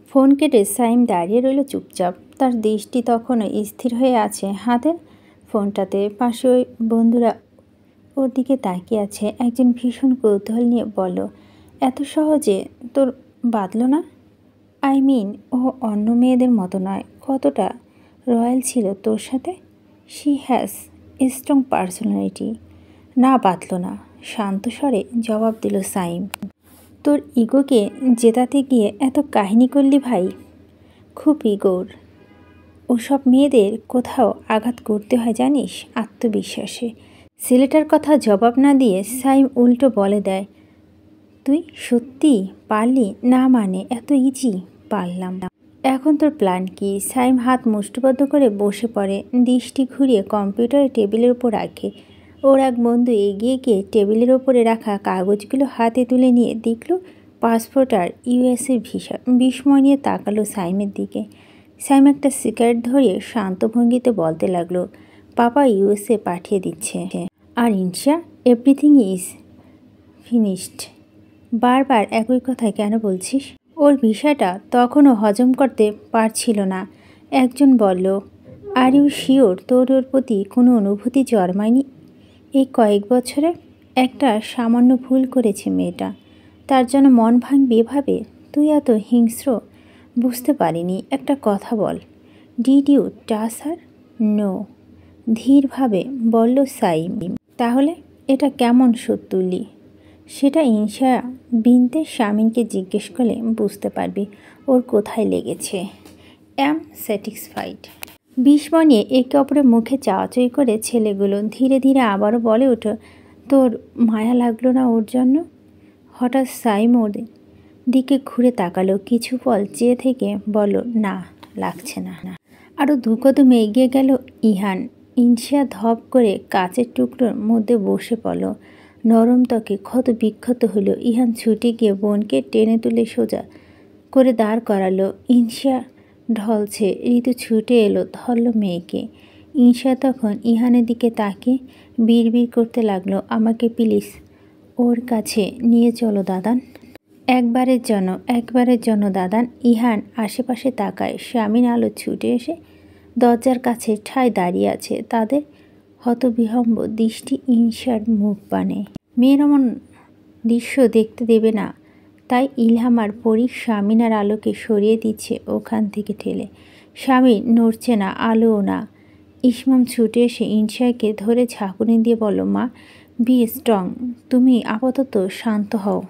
Phone কেটে সাইম দাঁড়িয়ে রইল চুপচাপ। তার দৃষ্টি তখনও স্থির হয়ে আছে হাতের ফোনটাতে। পাশে ওই বন্ধুরা ওর দিকে তাকিয়ে আছে। একজন ভীষণ কৌতূহল নিয়ে বলল, এত সহজে তোর বাঁধল না? আই মিন, ও অন্য মেয়েদের মতো নয়। কতটা রয়্যাল ছিল তোর সাথে। She has a strong personality. না, বাঁধল না, শান্ত স্বরে জবাব দিল সাইম। তোর ইগোকে জেতাতে গিয়ে এত কাহিনী করলি ভাই। খুব ইগোর। ওসব মেয়েদের কোথাও আঘাত করতে হয় জানিস, আত্মবিশ্বাসে। ছেলেটার কথা জবাব না দিয়ে সাইম উল্টো বলে দেয়, তুই সত্যি পারলি? না মানে এত ইজি? পারলাম। এখন তোর প্ল্যান কি? সাইম হাত মুষ্টিবদ্ধ করে বসে পড়ে, দৃষ্টি ঘুরিয়ে কম্পিউটারের টেবিলের উপর রাখে। ওর এক বন্ধু এগিয়ে গিয়ে টেবিলের ওপরে রাখা কাগজগুলো হাতে তুলে নিয়ে দেখল পাসপোর্ট আর ইউএসএ ভিসা। বিস্ময় নিয়ে তাকালো সাইমের দিকে। সাইম একটা সিগারেট ধরিয়ে শান্ত ভঙ্গিতে বলতে লাগলো, পাপা ইউএসএ পাঠিয়ে দিচ্ছে। আর ইনশা, এভরিথিং ইজ ফিনিশড। বারবার একই কথা কেন বলছিস? ওর ভিসাটা তখনও হজম করতে পারছিল না। একজন বলল, আর ইউ শিওর তোর ওর প্রতি কোনো অনুভূতি জন্মায়নি এই কয়েক বছরে? একটা সামান্য ভুল করেছে মেয়েটা, তার জন্য মন ভাঙবে এভাবে? তুই এত হিংস্র বুঝতে পারিনি। একটা কথা বল, did you touch her? No, ধীরভাবে বলল সাইম। তাহলে এটা কেমন শোধ তুললি? সেটা ইনশা বিনতে শামিনকে জিজ্ঞেস করলে বুঝতে পারবি ওর কোথায় লেগেছে। অ্যাম স্যাটিসফাইড। বিস্ময় নিয়ে একে অপরের মুখে চাওয়াচাই করে ছেলেগুলো ধীরে ধীরে আবারও বলে ওঠে, তোর মায়া লাগলো না ওর জন্য? হঠাৎ সাইম ওর দিকে ঘুরে তাকালো, কিছু পল চেয়ে থেকে বলল, না, লাগছে না। আরও দু কদম এগিয়ে গেল ইহান। ইনশা ধপ করে কাচের টুকরোর মধ্যে বসে পড়ল। নরম ত্বকে ক্ষত বিক্ষত হলো। ইহান ছুটে গিয়ে বোনকে টেনে তুলে সোজা করে দাঁড় করালো। ইনশা ঢলছে। ঋতু ছুটে এলো, ধরল মেয়েকে। ইনশা তখন ইহানের দিকে তাকিয়ে বিড়বিড় করতে লাগলো, আমাকে প্লিজ ওর কাছে নিয়ে চলো দাদান। একবারের জন্য দাদান। ইহান আশেপাশে তাকায়। শামিন আলো ছুটে এসে দরজার কাছে ঠায় দাঁড়িয়ে আছে। তাদের হতবিহম্ব দৃষ্টি ইনশার মুখ পানে। মেয়ের এমন দৃশ্য দেখতে দেবে না, তাই ইলহাম আর পরী শামিন আর আলোকে সরিয়ে দিচ্ছে ওখান থেকে ঠেলে। শামিন নড়ছে না, আলোও না। ইসমাম ছুটে এসে ইনশাকে ধরে ঝাঁকুনি দিয়ে বলল, মা, বি স্ট্রং, তুমি আপাতত শান্ত হও।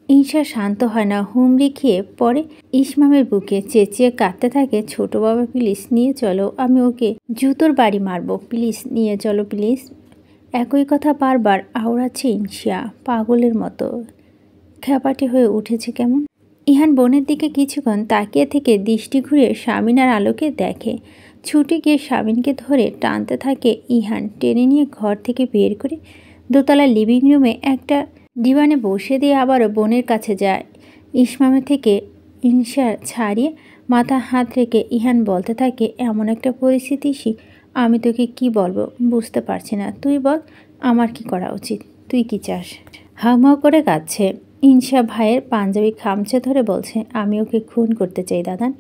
ইনশা শান্ত হয় না, হুমড়ি খেয়ে পড়ে ইসমামের বুকে, চেঁচিয়ে কাঁদতে থাকে, ছোট বাবা প্লিজ নিয়ে চলো, আমি ওকে জুতোর বাড়ি মারবো, প্লিজ নিয়ে চলো প্লিজ। একই কথা বারবার আওড়াচ্ছে ইনশা, পাগলের মতো খ্যাপাটে হয়ে উঠেছে কেমন। ইহান বোনের দিকে কিছুক্ষণ তাকিয়ে থেকে দৃষ্টি ঘুরে শামিন আর আলোকে দেখে। ছুটে গিয়ে শামিনকে ধরে টানতে থাকে ইহান। টেনে নিয়ে ঘর থেকে বের করে দোতলা লিভিং রুমে একটা ডিভানে বসে দিয়ে আবারও বোনের কাছে যায়। ইসমামের থেকে ইনশা ছাড়িয়ে মাথা হাত রেখে ইহান বলতে থাকে, এমন একটা পরিস্থিতি আমি তোকে কি বলবো বুঝতে পারছি না। তুই বল, আমার কি করা উচিত? তুই কি চাস? হাউমাউ করে কাঁদছে ইনশা। ভাইয়ের পাঞ্জাবি খামচে ধরে বলছে, আমি ওকে খুন করতে চাই দাদান।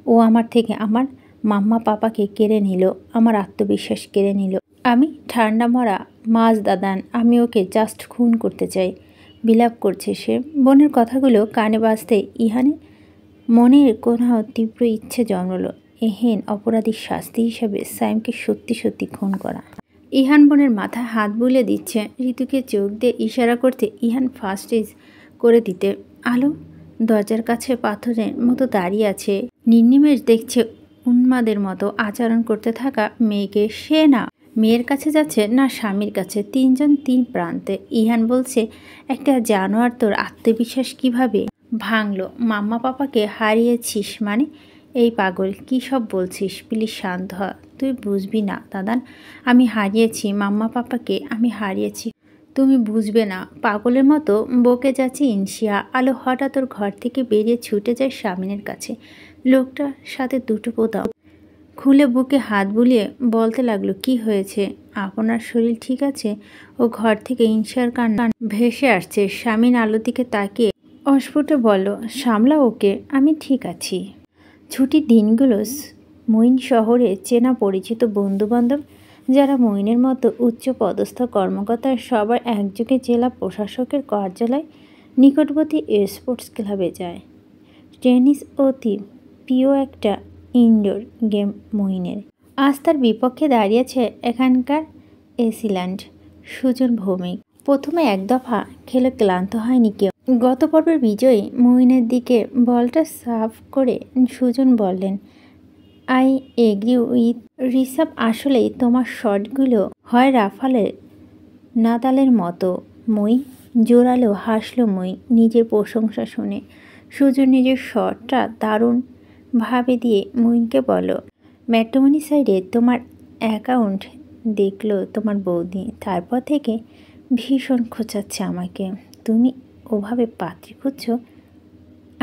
ও আমার থেকে আমার মাম্মা পাপাকে কেড়ে নিল, আমার আত্মবিশ্বাস কেড়ে নিল। আমি ঠান্ডা মরা মাছ দাদান, আমি ওকে জাস্ট খুন করতে চাই। বিলাপ করছে সে। বোনের কথাগুলো কানে বাজতে ইহানের মনের কোথাও তীব্র ইচ্ছে জন্মলো, এহেন অপরাধীর শাস্তি হিসাবে সাইমকে সত্যি সত্যি খুন করা। ইহান বোনের মাথায় হাত বুলিয়ে দিচ্ছে। ঋতুকে চোখ দিয়ে ইশারা করতে ইহান ফার্স্ট এজ করে দিতে। আলো দরজার কাছে পাথরের মতো দাঁড়িয়ে আছে। নির্নিমেষ দেখছে উন্মাদের মতো আচরণ করতে থাকা মেয়েকে। সে না মেয়ের কাছে যাচ্ছে না স্বামীর কাছে, তিনজন তিন প্রান্তে। ইহান বলছে, একটা জানোয়ার তোর আত্মবিশ্বাস কিভাবে ভাঙলো? মাম্মা পাপাকে হারিয়েছিস মানে? এই পাগল, কী সব বলছিস? প্লিজ শান্ত হ। তুই বুঝবি না দাদান, আমি হারিয়েছি মাম্মা পাপাকে, আমি হারিয়েছি। তুমি বুঝবে না। পাগলের মতো বকে যাচ্ছে ইনশিয়া। আলো হঠাৎ ওর ঘর থেকে বেরিয়ে ছুটে যায় শামিনের কাছে। লোকটার সাথে দুটো পোতাও খুলে বুকে হাত বুলিয়ে বলতে লাগলো, কি হয়েছে? আপনার শরীর ঠিক আছে? ও ঘর থেকে ইনশার কান্না ভেসে আসছে। শামিন আলোর দিকে তাকিয়ে অস্ফুটে বলল, সামলা ওকে, আমি ঠিক আছি। ছুটির দিনগুলো মঈন শহরে চেনা পরিচিত বন্ধুবান্ধব যারা মঈনের মতো উচ্চ পদস্থ কর্মকর্তা সবার একযোগে জেলা প্রশাসকের কার্যালয় নিকটবর্তী স্পোর্টস ক্লাবে যায়। টেনিস অতি প্রিয় একটা ইনডোর গেম মঈনের। আজ তার বিপক্ষে দাঁড়িয়েছে এখানকার এসিল্যান্ড সুজন ভৌমিক। প্রথমে এক দফা খেলে ক্লান্ত হয়নি কেউ। গত পর্বের বিজয়ী মঈনের দিকে বলটা সার্ভ করে সুজন বললেন, আই এগ্রি উইথ ঋষভ, আসলেই তোমার শটগুলো হয় রাফালের নাদালের মতো। মই জোরালো হাসলো মই নিজের প্রশংসা শুনে। সুজন নিজের শটটা দারুণভাবে দিয়ে মঈনকে বলল, ম্যাট্রিমনি সাইডে তোমার অ্যাকাউন্ট দেখলো তোমার বৌদি, তারপর থেকে ভীষণ খোঁচাচ্ছে আমাকে। তুমি ওভাবে পাত্রী খুঁজছো?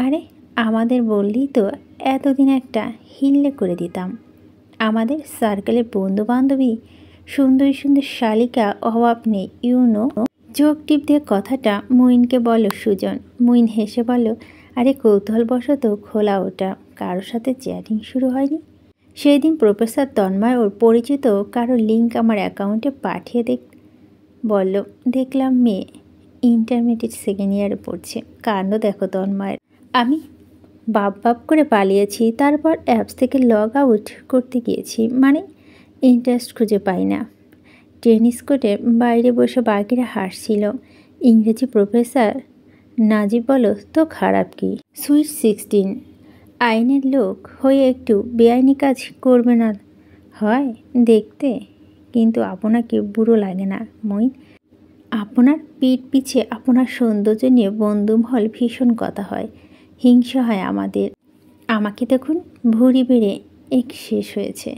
আরে আমাদের বললেই তো এতদিন একটা হিল্লে করে দিতাম। আমাদের সার্কেলের বন্ধুবান্ধবী সুন্দরী সুন্দর শালিকা অভাব নেই, ইউনো। চোখ টিপ দিয়ে কথাটা মঈনকে বলল সুজন। মঈন হেসে বলল, আরে কৌতূহলবশত খোলা ওটা, কারোর সাথে চ্যাটিং শুরু হয়নি? সেই দিন প্রফেসর তন্ময় ওর পরিচিত কারো লিঙ্ক আমার অ্যাকাউন্টে পাঠিয়ে বলল, দেখলাম মেয়ে ইন্টারমিডিয়েট সেকেন্ড ইয়ারে পড়ছে। কাণ্ড দেখো তন্ময়ের। আমি বাপ করে পালিয়েছি, তারপর অ্যাপস থেকে লগ আউট করতে গিয়েছি, মানে ইন্টারেস্ট খুঁজে পাই না। টেনিস কোর্টে বাইরে বসে বাকিরা হাসছিল। ইংরেজি প্রফেসর নাজিব বলো তো খারাপ কি? সুইট 16 আইনের লোক হয়ে একটু বেআইনি কাজ করবে না হয় দেখতে, কিন্তু আপনাকে বুড়ো লাগে না মঈন? আপনার পিঠ পিছে আপনার সৌন্দর্য নিয়ে বন্ধুমহল ভীষণ কথা হয়, হিংসা হয় আমাদের। আমাকে দেখুন, ভুঁড়ি বেড়ে এক শেষ হয়েছে।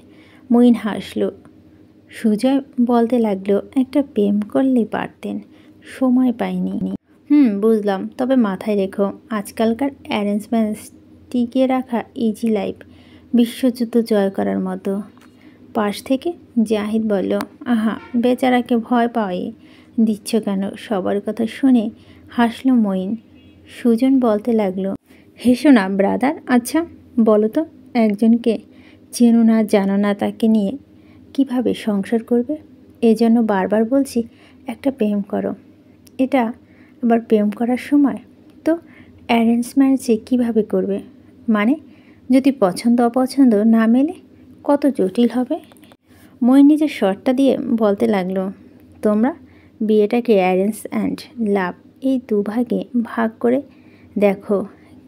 মঈন হাসল। সুজয় বলতে লাগলো, একটা প্রেম করলেই পারতেন, সময় পাইনি। বুঝলাম, তবে মাথায় রেখো আজকালকার অ্যারেঞ্জমেন্টস টিকিয়ে রাখা ইজি লাইফ বিশ্বযুদ্ধ জয় করার মতো। পাশ থেকে জাহিদ বলল, আহা বেচারাকে ভয় পাওয়াই দিচ্ছ কেন? সবার কথা শুনে হাসলো মঈন। সুজন বলতে লাগলো, হেসো না ব্রাদার। আচ্ছা বলো তো, একজনকে চেনো না জানো না, তাকে নিয়ে কিভাবে সংসার করবে? এজন্য বারবার বলছি একটা প্রেম করো। এটা আবার প্রেম করার সময়? তো অ্যারেঞ্জ ম্যারেজে কীভাবে করবে? মানে যদি পছন্দ অপছন্দ না মেলে কত জটিল হবে। মই নিজের শর্টটা দিয়ে বলতে লাগলো, তোমরা বিয়েটাকে অ্যারেঞ্জ অ্যান্ড লাভ এই দুভাগে ভাগ করে দেখো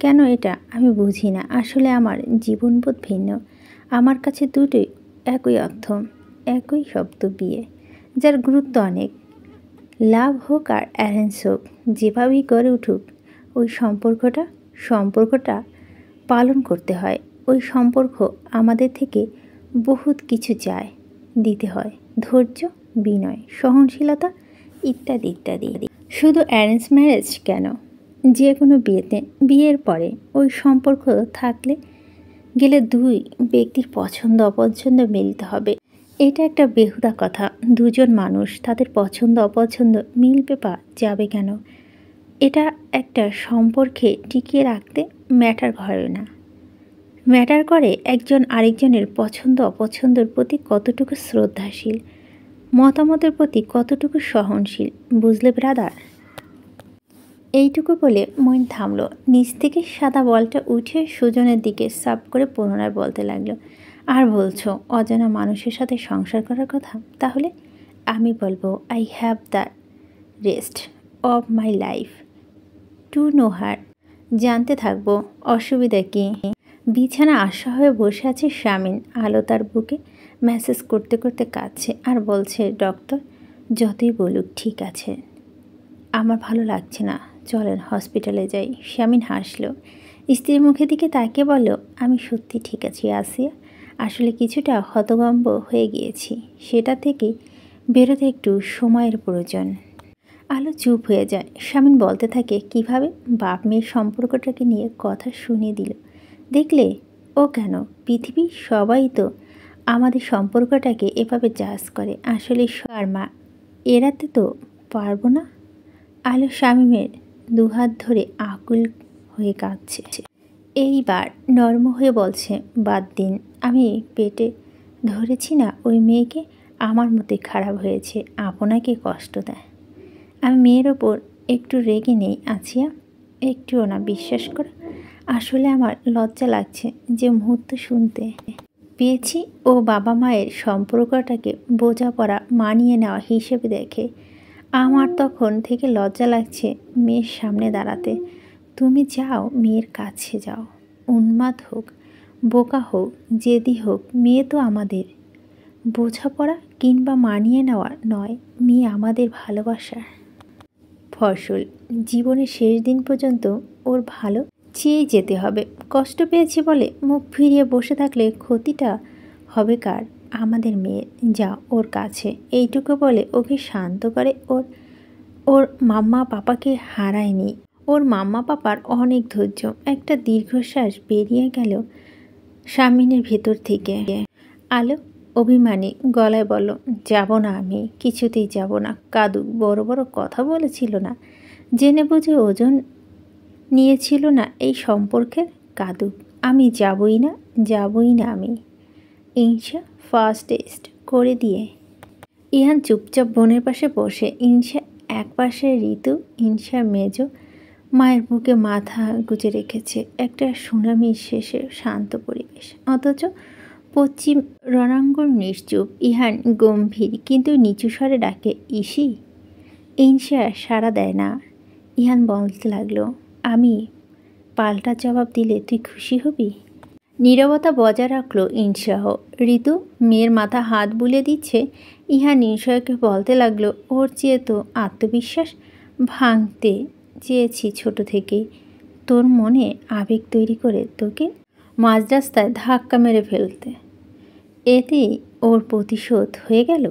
কেন? এটা আমি বুঝি না আসলে। আমার জীবনবোধ ভিন্ন। আমার কাছে দুটোই একই অর্থ, একই শব্দ বিয়ে, যার গুরুত্ব অনেক। লাভ হোক আর অ্যারেঞ্জ হোক, যেভাবেই গড়ে উঠুক, ওই সম্পর্কটা পালন করতে হয়। ওই সম্পর্ক আমাদের থেকে বহুত কিছু চায়, দিতে হয় ধৈর্য, বিনয়, সহনশীলতা ইত্যাদি ইত্যাদি। শুধু অ্যারেঞ্জ ম্যারেজ কেন, যে কোনো বিয়েতে বিয়ের পরে ওই সম্পর্ক থাকলে গেলে দুই ব্যক্তির পছন্দ অপছন্দ মিলতে হবে। এটা একটা বেহুদা কথা। দুজন মানুষ তাদের পছন্দ অপছন্দ মিলবে বা যাবে কেন? এটা একটা সম্পর্কে টিকিয়ে রাখতে ম্যাটার করে না। ম্যাটার করে একজন আরেকজনের পছন্দ অপছন্দের প্রতি কতটুকু শ্রদ্ধাশীল, মতামতের প্রতি কতটুকু সহনশীল। বুঝলে ব্রাদার? এইটুকু বলে মঈন থামলো। নিচ থেকে সাদা বলটা উঠে সুজনের দিকে সাপ করে পুনরায় বলতে লাগলো, আর বলছো অজানা মানুষের সাথে সংসার করার কথা? তাহলে আমি বলবো, I have the rest of my life to know her. জানতে থাকবো, অসুবিধা কি? বিছানা আশা হয়ে বসে আছে শামিন। আলো তার বুকে ম্যাসেজ করতে করতে কাঁদছে আর বলছে, ডক্টর যতই বলুক ঠিক আছে, আমার ভালো লাগছে না, চলেন হসপিটালে যাই। শামিন হাসলো। স্ত্রীর মুখের দিকে তাকিয়ে বলল, আমি সত্যি ঠিক আছি আসিয়া, আসলে কিছুটা হতভম্ব হয়ে গিয়েছি, সেটা থেকে বেরোতে একটু সময়ের প্রয়োজন। আলো চুপ হয়ে যায়। শামিন বলতে থাকে, কিভাবে? বাপ মেয়ের সম্পর্কটাকে নিয়ে কথা শুনিয়ে দিল। দেখলে ও কেন, পৃথিবীর সবাই তো আমাদের সম্পর্কটাকে এভাবে জাজ করে। আসলে মা এড়াতে তো পারবো না। আলো শামীমের দুহাত ধরে আকুল হয়ে কাঁদছে। এইবার নরম হয়ে বলছে, বাদ দিন, আমি পেটে ধরেছি না ওই মেয়েকে, আমার মতে খারাপ হয়েছে, আপনাকে কষ্ট দেয়। আমি মেয়ের ওপর একটু রেগে নেই আছিয়া, একটুও না, বিশ্বাস করো। আসলে আমার লজ্জা লাগছে যে মুহূর্ত শুনতে পেয়েছি ও বাবা মায়ের সম্পর্কটাকে বোঝাপড়া মানিয়ে নেওয়া হিসেবে দেখে। আমার তখন থেকে লজ্জা লাগছে মেয়ের সামনে দাঁড়াতে। তুমি যাও, মেয়ের কাছে যাও, উন্মাদ হোক, বোকা হোক, জেদি হোক, মেয়ে তো আমাদের। বোঝাপড়া কিংবা মানিয়ে নেওয়া নয়, মেয়ে আমাদের ভালোবাসার ফসল। জীবনের শেষ দিন পর্যন্ত ওর ভালো চেয়ে যেতে হবে। কষ্ট পেয়েছি বলে মুখ ফিরিয়ে বসে থাকলে ক্ষতিটা হবে কার? আমাদের মেয়ের। যা ওর কাছে, এইটুকু বলে ওকে শান্ত করে। ওর মাম্মা পাপাকে হারায়নি। ওর মাম্মা পাপার অনেক ধৈর্য। একটা দীর্ঘশ্বাস বেরিয়ে গেল স্বামীনের ভেতর থেকে। আলো অভিমানী গলায় বলল, যাব না, আমি কিছুতেই যাব না। কাদুক বড় বড় কথা বলেছিল না, জেনে বুঝে ওজন নিয়েছিল না এই সম্পর্কের। কাদুক, আমি যাবই না, যাবই না আমি। ইনশা ফার্স্ট টেস্ট করে দিয়ে ইহান চুপচাপ বোনের পাশে বসে। ইনশা এক পাশে, ঋতু ইনশার মেজো মায়ের বুকে মাথা গুজে রেখেছে। একটা সুনামির শেষে শান্ত পরিবেশ, অথচ পশ্চিম রণাঙ্গন নিশ্চুপ। ইহান গম্ভীর কিন্তু নিচু স্বরে ডাকে, ইসি। ইনশা সাড়া দেয় না। ইহান বলতে লাগলো, আমি পাল্টা জবাব দিলে তুই খুশি হবি? নীরবতা বজায় রাখলো ইনশাহ। ঋতু মেয়ের মাথা হাত বুলিয়ে দিচ্ছে। ইহান ইনশাকে বলতে লাগলো, ওর চেয়ে তো আত্মবিশ্বাস ভাঙতে চেয়েছি ছোট থেকেই, তোর মনে আবেগ তৈরি করে তোকে মাঝ রাস্তায় ধাক্কা মেরে ফেলতে। এতেই ওর প্রতিশোধ হয়ে গেল।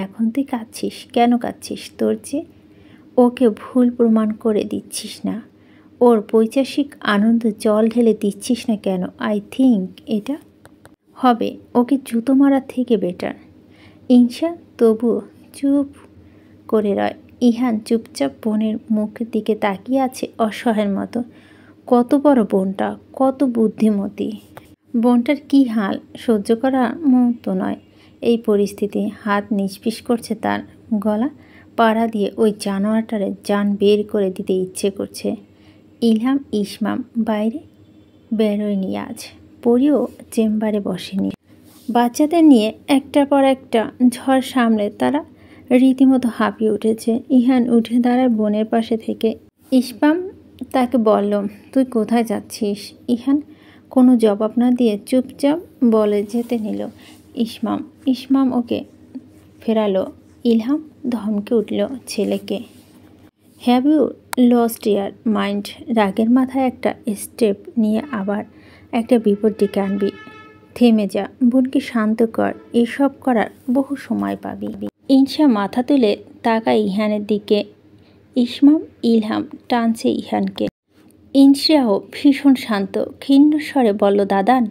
এখন তুই কাঁদছিস কেন? কাঁদছিস তোর চেয়ে ওকে ভুল প্রমাণ করে দিচ্ছিস না? ওর পৈশাসিক আনন্দ জল ঢেলে দিচ্ছিস না কেন? আই থিঙ্ক এটা হবে ওকে জুতো মারার থেকে বেটার। ইনশা তবু চুপ করে রয়। ইহান চুপচাপ বোনের মুখের দিকে তাকিয়ে আছে অসহায়ের মতো। কত বড় বোনটা, কত বুদ্ধিমতী। বোনটার কি হাল সহ্য করার মতো নয় এই পরিস্থিতি। হাত নিষ্পিস করছে তার গলা পাড়া দিয়ে। ওই জানোয়ারটারে জান বের করে দিতে ইচ্ছে করছে। ইলহাম ইসমাম বাইরে বেরোয়নি আজ। পরিও চেম্বারে বসেনি। বাচ্চাদের নিয়ে একটার পর একটা ঝড় সামলে তারা রীতিমতো হাঁপিয়ে উঠেছে। ইহান উঠে দাঁড়ায় বোনের পাশে থেকে। ইসমাম তাকে বলল, তুই কোথায় যাচ্ছিস? ইহান কোনো জবাব না দিয়ে চুপচাপ বলে যেতে নিল। ইসমাম ওকে ফেরালো। ইলহাম ধমকে উঠল ছেলেকে, have you lost your mind? রাগের মাথায় একটা স্টেপ নিয়ে আবার একটা বিপদ ডেকে আনবি। থেমে যা, বোনকে শান্ত কর, এসব করার বহু সময় পাবি। ইনশা মাথা তুলে তাকায় ইহানের দিকে। ইলহাম টানছে ইহানকে। ইনশাও ভীষণ শান্ত, ক্ষীণ স্বরে বলল, দাদান।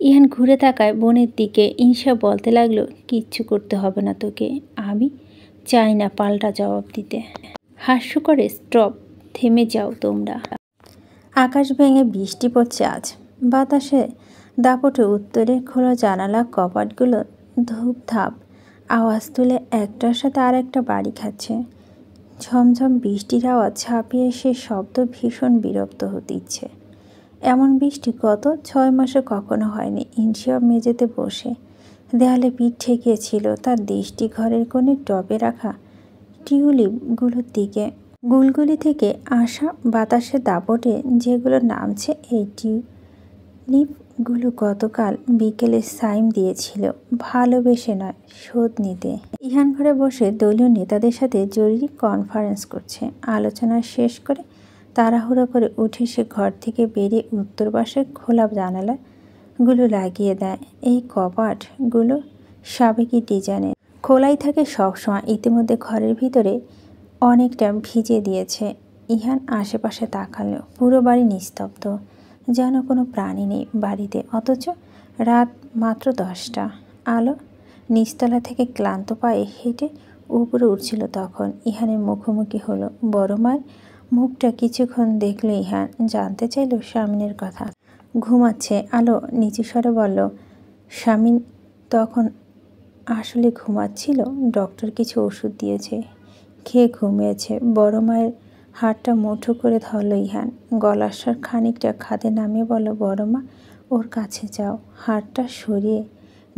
ইহান ঘুরে তাকায় বোনের দিকে। ইনশা বলতে লাগলো, কিচ্ছু করতে হবে না তোকে, আমি চাই না পাল্টা জবাব দিতে। হাস্য করে স্টপ, থেমে যাও তোমরা। আকাশ ভেঙে বৃষ্টি পড়ছে আজ। বাতাসে দাপটে উত্তরে খোলা জানালা কপাটগুলো ধূপধাপ আওয়াজ তুলে একটার সাথে আর একটা বাড়ি খাচ্ছে। ঝমঝম বৃষ্টির আওয়াজ ছাপিয়ে সে শব্দ ভীষণ বিরক্ত হতে ইচ্ছে। এমন বৃষ্টি গত 6 মাসে কখনো হয়নি। ইনশা মেঝেতে বসে দেয়ালে পিঠ ঠেকিয়েছিল, তার দৃষ্টি ঘরের কোণে টবে রাখা টিউলিপগুলোর দিকে। গুলগুলি থেকে আসা বাতাসের দাপটে যেগুলো নামছে, এই টিউলিপগুলো গতকাল বিকেলে সাইম দিয়েছিল, ভালোবেসে নয়, শোধ নিতে। ইহান ঘরে বসে দলীয় নেতাদের সাথে জরুরি কনফারেন্স করছে। আলোচনা শেষ করে তাড়াহুড়ো করে উঠে সে ঘর থেকে বেরিয়ে উত্তর পাশে খোলা জানালাগুলো লাগিয়ে দেয়। এই কপাটগুলো সাবেকি ডিজাইনের, খোলাই থাকে সবসময়। ইতিমধ্যে ঘরের ভিতরে অনেকটা ভিজে দিয়েছে। ইহান আশেপাশে তাকালো। পুরো বাড়ি নিস্তব্ধ, যেন কোনো প্রাণী নেই বাড়িতে। অথচ রাত মাত্র 10টা। আলো নিচতলা থেকে ক্লান্ত পায়ে হেঁটে উপরে উঠছিল তখন। ইহানের মুখোমুখি হলো বড় মায়ের মুখটা কিছুক্ষণ দেখল ইহান, জানতে চাইল শামিনের কথা। ঘুমাচ্ছে। আলো নিচু স্বরে বলল, শামিন তখন আসলে ঘুমাচ্ছিল। ডক্টর কিছু ওষুধ দিয়েছে, খেয়ে ঘুমিয়েছে। বড় মায়ের হাতটা মুঠো করে ধরল ইহান। গলার স্বর খানিকটা খাদে নামিয়ে বলল, বড় মা, ওর কাছে যাও। হাতটা সরিয়ে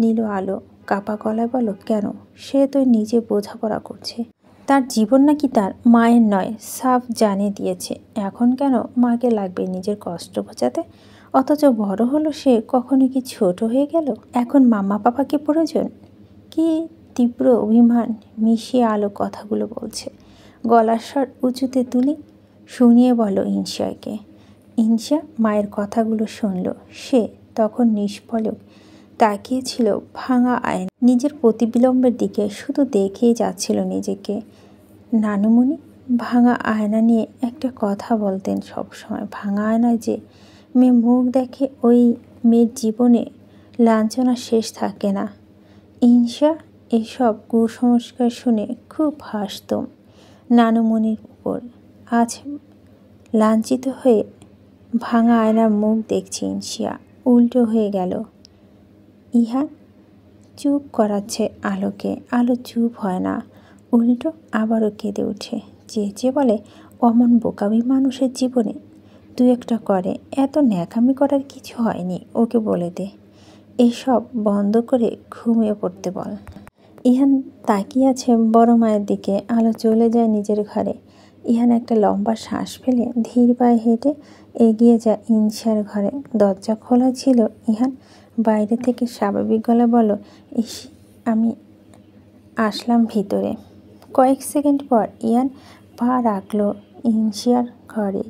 নিল আলো। কাপা গলায় বলল, কেন? সে তো নিজে বোঝাপড়া করছে। তার জীবন নাকি তার মায়ের নয়, সাফ জানিয়ে দিয়েছে। এখন কেন মাকে লাগবে নিজের কষ্ট বোঝাতে? অথচ বড় হলো সে, কখনো কি ছোট হয়ে গেল? এখন মামা পাপাকে প্রয়োজন? কি তীব্র অভিমান মিশিয়ে আলো কথাগুলো বলছে। গলার স্বর উঁচুতে তুলি শুনিয়ে বলল ইনশাকে। ইনশা মায়ের কথাগুলো শুনল। সে তখন নিষ্পলক তাকিয়েছিল ভাঙা আয়না। নিজের প্রতিবিলম্বের দিকে শুধু দেখেই যাচ্ছিল নিজেকে। নানুমণি ভাঙা আয়না নিয়ে একটা কথা বলতেন সবসময়। ভাঙা আয়নায় যে মেয়ে মুখ দেখে, ওই মেয়ের জীবনে লাঞ্ছনা শেষ থাকে না। ইনশা এসব কুসংস্কার শুনে খুব হাসত নানুমণির উপর। আজ লাঞ্ছিত হয়ে ভাঙা আয়নার মুখ দেখছে ইনশা। উল্টো হয়ে গেল। ইহান চুপ করাচ্ছে আলোকে। আলো চুপ হয় না, উল্টো আবারও কেঁদে ওঠে। চেঁচিয়ে বলে, অমন বোকামি মানুষের জীবনে দু একটা করে। এত ন্যাকামি করার কিছু হয়নি, ওকে বলে দে। এসব বন্ধ করে ঘুমিয়ে পড়তে বল। ইহান তাকিয়ে আছে বড় মায়ের দিকে। আলো চলে যায় নিজের ঘরে। ইহান একটা লম্বা শ্বাস ফেলে ধীর পায়ে হেঁটে এগিয়ে যায় ইনশার ঘরে। দরজা খোলা ছিল। ইহান বাইরে থেকে স্বাভাবিক গলায় বলল, ইসি, আমি আসলাম ভিতরে। কয়েক সেকেন্ড পর ইহান পা রাখল ইনশিয়ার ঘরে।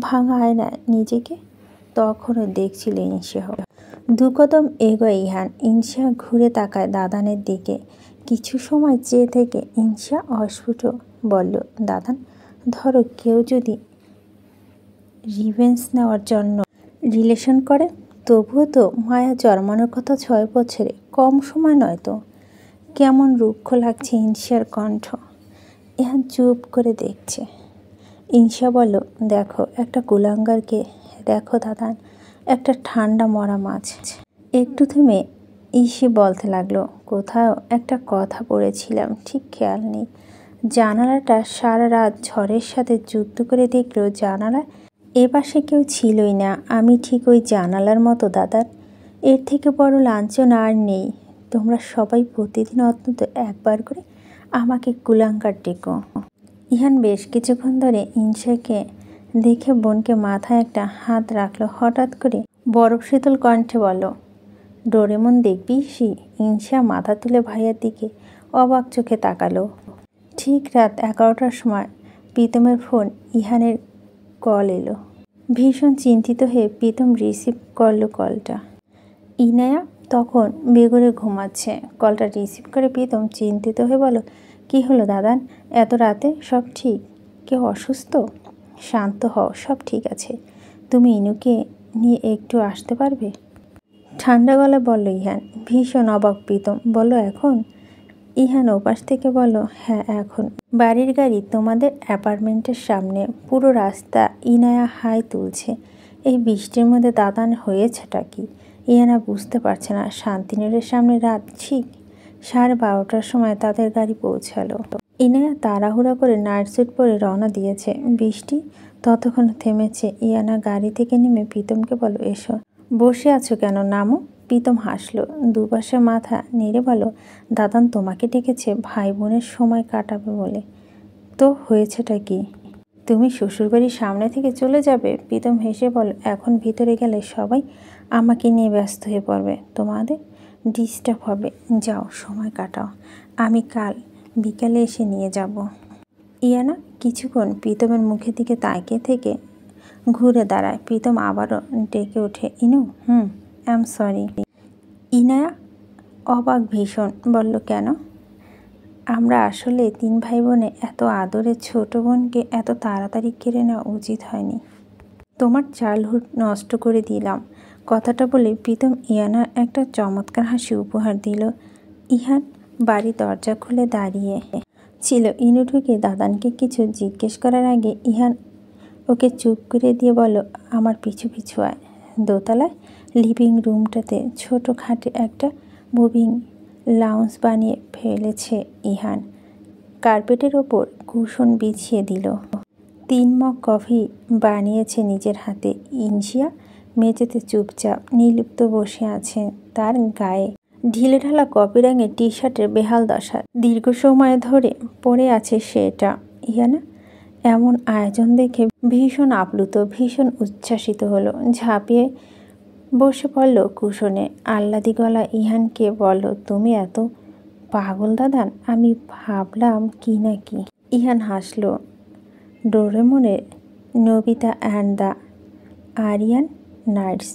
ভাঙা আয়নায় নিজেকে তখনও দেখছিল ইনশিয়া। দু কদম এগোয় ইহান। ইনশা ঘুরে তাকায় দাদানের দিকে। কিছু সময় চেয়ে থেকে ইনশা অস্ফুট বলল, দাদান, ধরো কেউ যদি রিভেঞ্জ নেওয়ার জন্য রিলেশন করে, তবুও তো মায়া জন্মানোর কথা 6 বছরে, কম সময় নয় তো? কেমন রুক্ষ লাগছে ইনশার কণ্ঠ। ইহান চুপ করে দেখছে। ইনশা বলল, দেখো একটা কুলাঙ্গারকে, দেখো দাদান, একটা ঠান্ডা মরা মাছ। একটু থেমে ইসি বলতে লাগলো, কোথাও একটা কথা পড়েছিলাম, ঠিক খেয়াল নেই। জানালাটা সারা রাত ঝড়ের সাথে যুদ্ধ করে দেখলো জানালা এপাশে কেউ ছিলই না। আমি ঠিক ওই জানালার মতো দাদার। এর থেকে বড় লাঞ্ছনা আর নেই। তোমরা সবাই প্রতিদিন অন্তত একবার করে আমাকে কুলাঙ্গার ডেকো। ইহান বেশ কিছুক্ষণ ধরে ইনশাকে দেখে বোনকে মাথায় একটা হাত রাখলো। হঠাৎ করে বরফ শীতল কণ্ঠে বলল, ডোরেমন দেখবি সি? ইনশা মাথা তুলে ভাইয়ের দিকে অবাক চোখে তাকালো। ঠিক রাত 11টার সময় প্রীতমের ফোন। ইহানের কল এলো। ভীষণ চিন্তিত হয়ে প্রীতম রিসিভ করলো কলটা। ইনায়া তখন বেঘরে ঘুমাচ্ছে। কলটা রিসিভ করে প্রীতম চিন্তিত হয়ে বলল, কি হলো দাদান, এত রাতে? সব ঠিক? কেউ অসুস্থ? শান্ত হও, সব ঠিক আছে। তুমি ইনুকে নিয়ে একটু আসতে পারবে? ঠান্ডা গলায় বলল ইহান। ভীষণ অবাক প্রীতম বলল, এখন? ইহান ওপাশ থেকে বলল, হ্যাঁ এখন। বাড়ির গাড়ি তোমাদের অ্যাপার্টমেন্টের সামনে। পুরো রাস্তা ইনায়া হাই তুলছে। এই বৃষ্টির মধ্যে দাদান হয়েছেটা কি? ইহানা বুঝতে পারছে না। শান্তিনীরের সামনে রাত ঠিক 12:30টার সময় তাদের গাড়ি পৌঁছালো। ইনায়া তাড়াহুড়া করে নাইট স্যুট পরে রওনা দিয়েছে। বৃষ্টি ততক্ষণ থেমেছে। ইয়ানা গাড়ি থেকে নেমে প্রীতমকে বলল, এসো। বসে আছো কেন, নামো। প্রীতম হাসলো, দুপাশে মাথা নেড়ে বলল, দাদান তোমাকে ডেকেছে ভাই বোনের সময় কাটাবে বলে। তো হয়েছেটা কি? তুমি শ্বশুরবাড়ির সামনে থেকে চলে যাবে? প্রীতম হেসে বলল, এখন ভিতরে গেলে সবাই আমাকে নিয়ে ব্যস্ত হয়ে পড়বে, তোমাদের ডিস্টার্ব হবে। যাও, সময় কাটাও, আমি কাল বিকালে এসে নিয়ে যাব। ইয়ানা কিছুক্ষণ প্রীতমের মুখের দিকে তাকিয়ে থেকে ঘুরে দাঁড়ায়। প্রীতম আবারও ডেকে ওঠে, Inu. I am sorry. Inaya অবাক ভীষণ, বলল, কেন? আমরা আসলে 3 ভাই বোনে এত আদরের ছোট বোনকে এত তাড়াতাড়ি কেড়ে নেওয়া উচিত হয়নি। তোমার চাইল্ডহুড নষ্ট করে দিলাম। কথাটা বলে প্রীতম ইয়ানার একটা চমৎকার হাসি উপহার দিল। ইহান বাড়ির দরজা খুলে দাঁড়িয়ে ছিল। ইনু ঢুকে দাদানকে কিছু জিজ্ঞেস করার আগে ইহান ওকে চুপ করে দিয়ে বলল, আমার পিছু পিছু আয়। দোতলায় লিভিং রুমটাতে ছোট খাটে একটা মুভিং লাউঞ্জ বানিয়ে ফেলেছে ইহান। কার্পেটের ওপর কুশন বিছিয়ে দিল। 3 মগ কফি বানিয়েছে নিজের হাতে। ইনশিয়া মেঝেতে চুপচাপ নির্লিপ্ত বসে আছে। তার গায়ে ঢিলেঢালা কপি রঙের টি শার্টের বেহাল দশা। দীর্ঘ সময় ধরে পরে আছে সেটা। ইয়ানা এমন আয়োজন দেখে ভীষণ আপ্লুত, ভীষণ উচ্ছ্বাসিত হলো। ঝাঁপিয়ে বসে পড়ল কুশনে। আহ্লাদি গলা ইহানকে বলল, তুমি এত পাগল দাদান, আমি ভাবলাম কি না কি। ইহান হাসল। ডোরেমনের Nobita and the Aryan Knights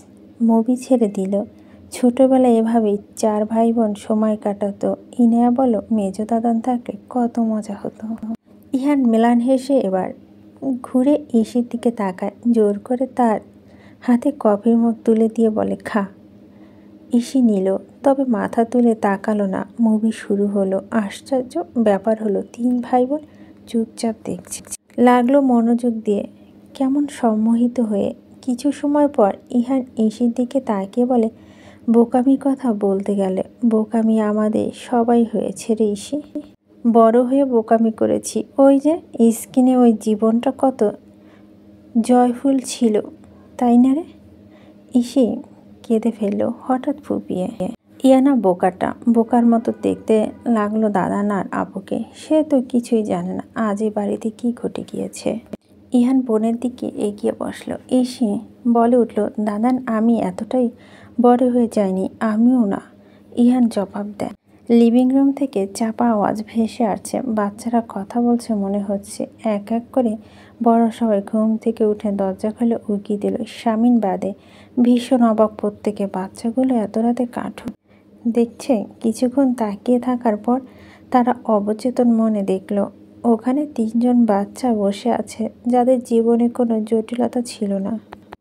movie ছেড়ে দিল। ছোটবেলায় এভাবেই 4 ভাই বোন সময় কাটাতো। ইনায়া বলল, মেজো দাদান থাকলে কত মজা হতো। ইহান মেলান হেসে এবার ঘুরে ইসির দিকে তাকায়। জোর করে তার হাতে কফির মগ তুলে দিয়ে বলে, খা। ইসি নিল, তবে মাথা তুলে তাকালো না। মুভি শুরু হলো। আশ্চর্য ব্যাপার হলো, 3 ভাই বোন চুপচাপ দেখছে। লাগলো মনোযোগ দিয়ে, কেমন সম্মোহিত হয়ে। কিছু সময় পর ইহান ইসির দিকে তাকিয়ে বলে, বোকামি কথা বলতে গেলে বোকামি আমাদের সবাই হয়েছে রে ইসি। বড় হয়ে বোকামি করেছি। ওই যে স্ক্রিনে ওই জীবনটা কত জয়ফুল ছিল, তাই না রে? ইসি কেঁদে ফেলল হঠাৎ ফুপিয়ে। ইয়ানা বোকার মতো দেখতে লাগলো দাদান আর আপুকে। সে তো কিছুই জানে না আজ এই বাড়িতে কি ঘটে গিয়েছে। ইহান বোনের দিকে এগিয়ে বসলো। ইসি বলে উঠল, দাদান আমি এতটাই বড় হয়ে যায়নি। আমিও না। ইহান জবাব দেয়। লিভিং রুম থেকে চাপা আওয়াজ ভেসে আসছে। বাচ্চারা কথা বলছে মনে হচ্ছে। এক এক করে বড় সবাই ঘুম থেকে উঠে দরজা খুলে উকি দিল। স্বামীন বাদে ভীষণ অবাক প্রত্যেকে। বাচ্চাগুলো এত রাতে কার্টুন দেখছে। কিছুক্ষণ তাকিয়ে থাকার পর তারা অবচেতন মনে দেখল ওখানে 3 জন বাচ্চা বসে আছে, যাদের জীবনে কোনো জটিলতা ছিল না।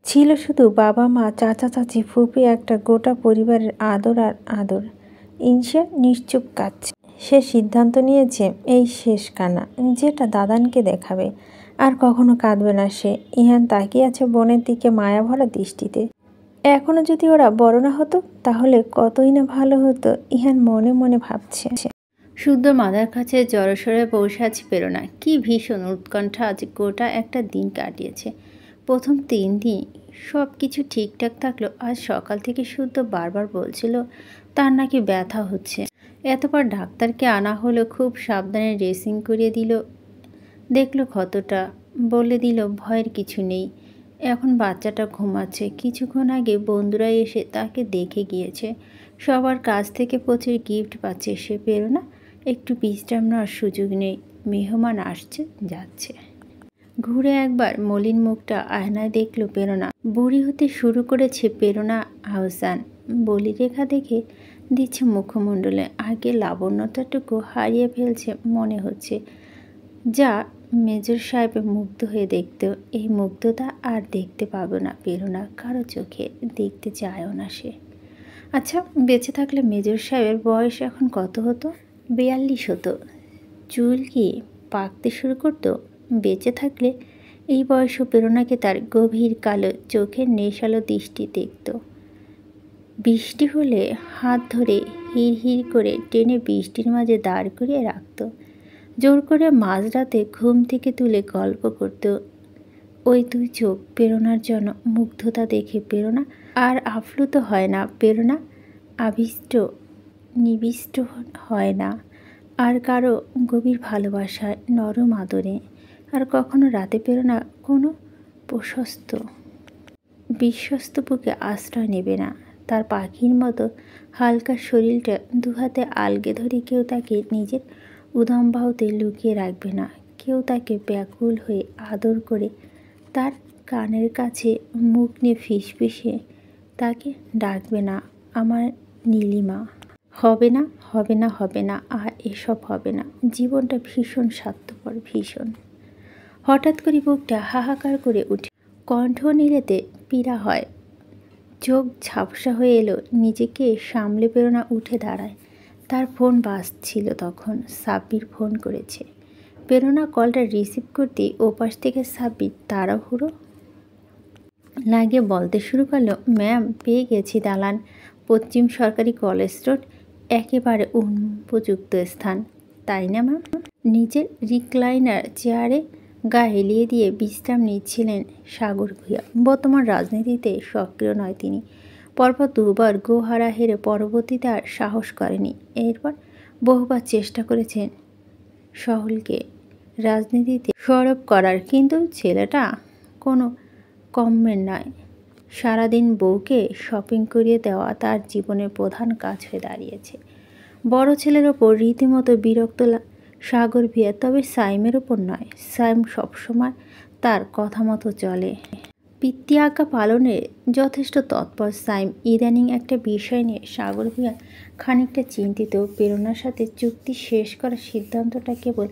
ছিল শুধু বাবা মা, চাচা চাচি, ফুপি, একটা গোটা পরিবারের আদর আর আদর। ইনশিয়া নিশ্চুপ কাঁদছে। সে সিদ্ধান্ত নিয়েছে এই শেষ কান্না, যেটা দাদানকে দেখাবে। আর কখনো কাঁদবে না সে। ইহান তাকিয়ে আছে বোনের দিকে মায়া ভরা দৃষ্টিতে। এখনো যদি ওরা বড় না হতো তাহলে কতই না ভালো হতো, ইহান মনে মনে ভাবছে। শুদ্ধ মাদার কাছে জড়সড়ে বসে আছে প্রেরণা। কি ভীষণ উৎকণ্ঠা। আজ গোটা একটা দিন কাটিয়েছে। প্রথম 3 দিন সব কিছু ঠিকঠাক থাকলো। আজ সকাল থেকে শুদ্ধ বারবার বলছিল তার নাকি ব্যথা হচ্ছে। এতবার ডাক্তারকে আনা হলো, খুব সাবধানে ড্রেসিং করিয়ে দিল, দেখলো ক্ষতটা, বলে দিল ভয়ের কিছু নেই। এখন বাচ্চাটা ঘুমাচ্ছে। কিছুক্ষণ আগে বন্ধুরা এসে তাকে দেখে গিয়েছে। সবার কাছ থেকে প্রচুর গিফট পাচ্ছে সে। প্রেরণা একটু বিশ্রাম নেওয়ার সুযোগ নেই। মেহমান আসছে যাচ্ছে। ঘুরে একবার মলিন মুখটা আয়নায় দেখল প্রেরণা। বুড়ি হতে শুরু করেছে প্রেরণা আহসান। বলিরেখা দেখে দিচ্ছে মুখমণ্ডলে। আগে লাবণ্যতাটুকু হারিয়ে ফেলছে মনে হচ্ছে, যা মেজর সাহেব মুগ্ধ হয়ে দেখত। এই মুগ্ধতা আর দেখতে পাবে না প্রেরণা কারো চোখে, দেখতে চায়ও না সে। আচ্ছা, বেঁচে থাকলে মেজর সাহেবের বয়স এখন কত হতো? 42 হতো। চুল কি পাকতে শুরু করতো? বেঁচে থাকলে এই বয়সও প্রেরণাকে তার গভীর কালো চোখের নেশালো দৃষ্টি দেখত। বৃষ্টি হলে হাত ধরে হিড় হিড় করে টেনে বৃষ্টির মাঝে দাঁড় করিয়ে রাখত। জোর করে মাঝরাতে ঘুম থেকে তুলে গল্প করত। ওই 2 চোখ প্রেরণার জন্য। মুগ্ধতা দেখে প্রেরণা আর আপ্লুত হয় না। প্রেরণা আবিষ্ট নিবিষ্ট হয় না আর কারো গভীর ভালোবাসায়, নরম আদরে। আর কখনো রাতে প্রেরণা কোনো বিশ্বস্ত বুকে আশ্রয় নেবে না। তার পাখির মতো হালকা শরীরটা 2 হাতে আলগে ধরে কেউ তাকে নিজের উদাম বাহুতে লুকিয়ে রাখবে না। কেউ তাকে ব্যাকুল হয়ে আদর করে তার কানের কাছে মুখ নিয়ে ফিসফিসে তাকে ডাকবে না, আমার নীলিমা। হবে না, হবে না, হবে না, আর এসব হবে না। জীবনটা ভীষণ স্বার্থপর, ভীষণ। হঠাৎ করে বুকটা হাহাকার করে উঠে, কণ্ঠ নীলেতে পীড়া হয়। চোখ ঝাপসা হয়ে এলো। নিজেকে সামলে প্রেরণা উঠে দাঁড়ায়। তার ফোন বাজছিল তখন। সাব্বির ফোন করেছে। প্রেরণা কলটা রিসিভ করতেই ওপাশ থেকে সাব্বির তাড়াহুড়ো লাগিয়ে বলতে শুরু করলো, ম্যাম পেয়ে গেছি দালান, পশ্চিম সরকারি কলেজ রোড, একেবারে উপযুক্ত স্থান, তাই না ম্যাম? নিজের রিক্লাইনার চেয়ারে গা হেলিয়ে দিয়ে বিশ্রাম নিচ্ছিলেন সাগর ভূঁইয়া। বর্তমান রাজনীতিতে সক্রিয় নয় তিনি। পরপর দুবার গোহারা হেরে পরবর্তীতে আর সাহস করেনি। এরপর বহুবার চেষ্টা করেছেন সহলকে রাজনীতিতে সরব করার, কিন্তু ছেলেটা কোনো কমের নয়। সারাদিন বউকে শপিং করিয়ে দেওয়া তার জীবনের প্রধান কাজ হয়ে দাঁড়িয়েছে। বড় ছেলের ওপর রীতিমতো বিরক্ত সাগর ভূঁইয়া, তবে সাইমের ওপর নয়। সাইম সবসময় তার কথা মতো চলে। পিতৃ আজ্ঞা পালনে যথেষ্ট তৎপর সাইম। ইদানিং একটা বিষয় নিয়ে সাগর ভূঁইয়া খানিকটা চিন্তিত। প্রেরণার সাথে চুক্তি শেষ করার সিদ্ধান্তটা কেবল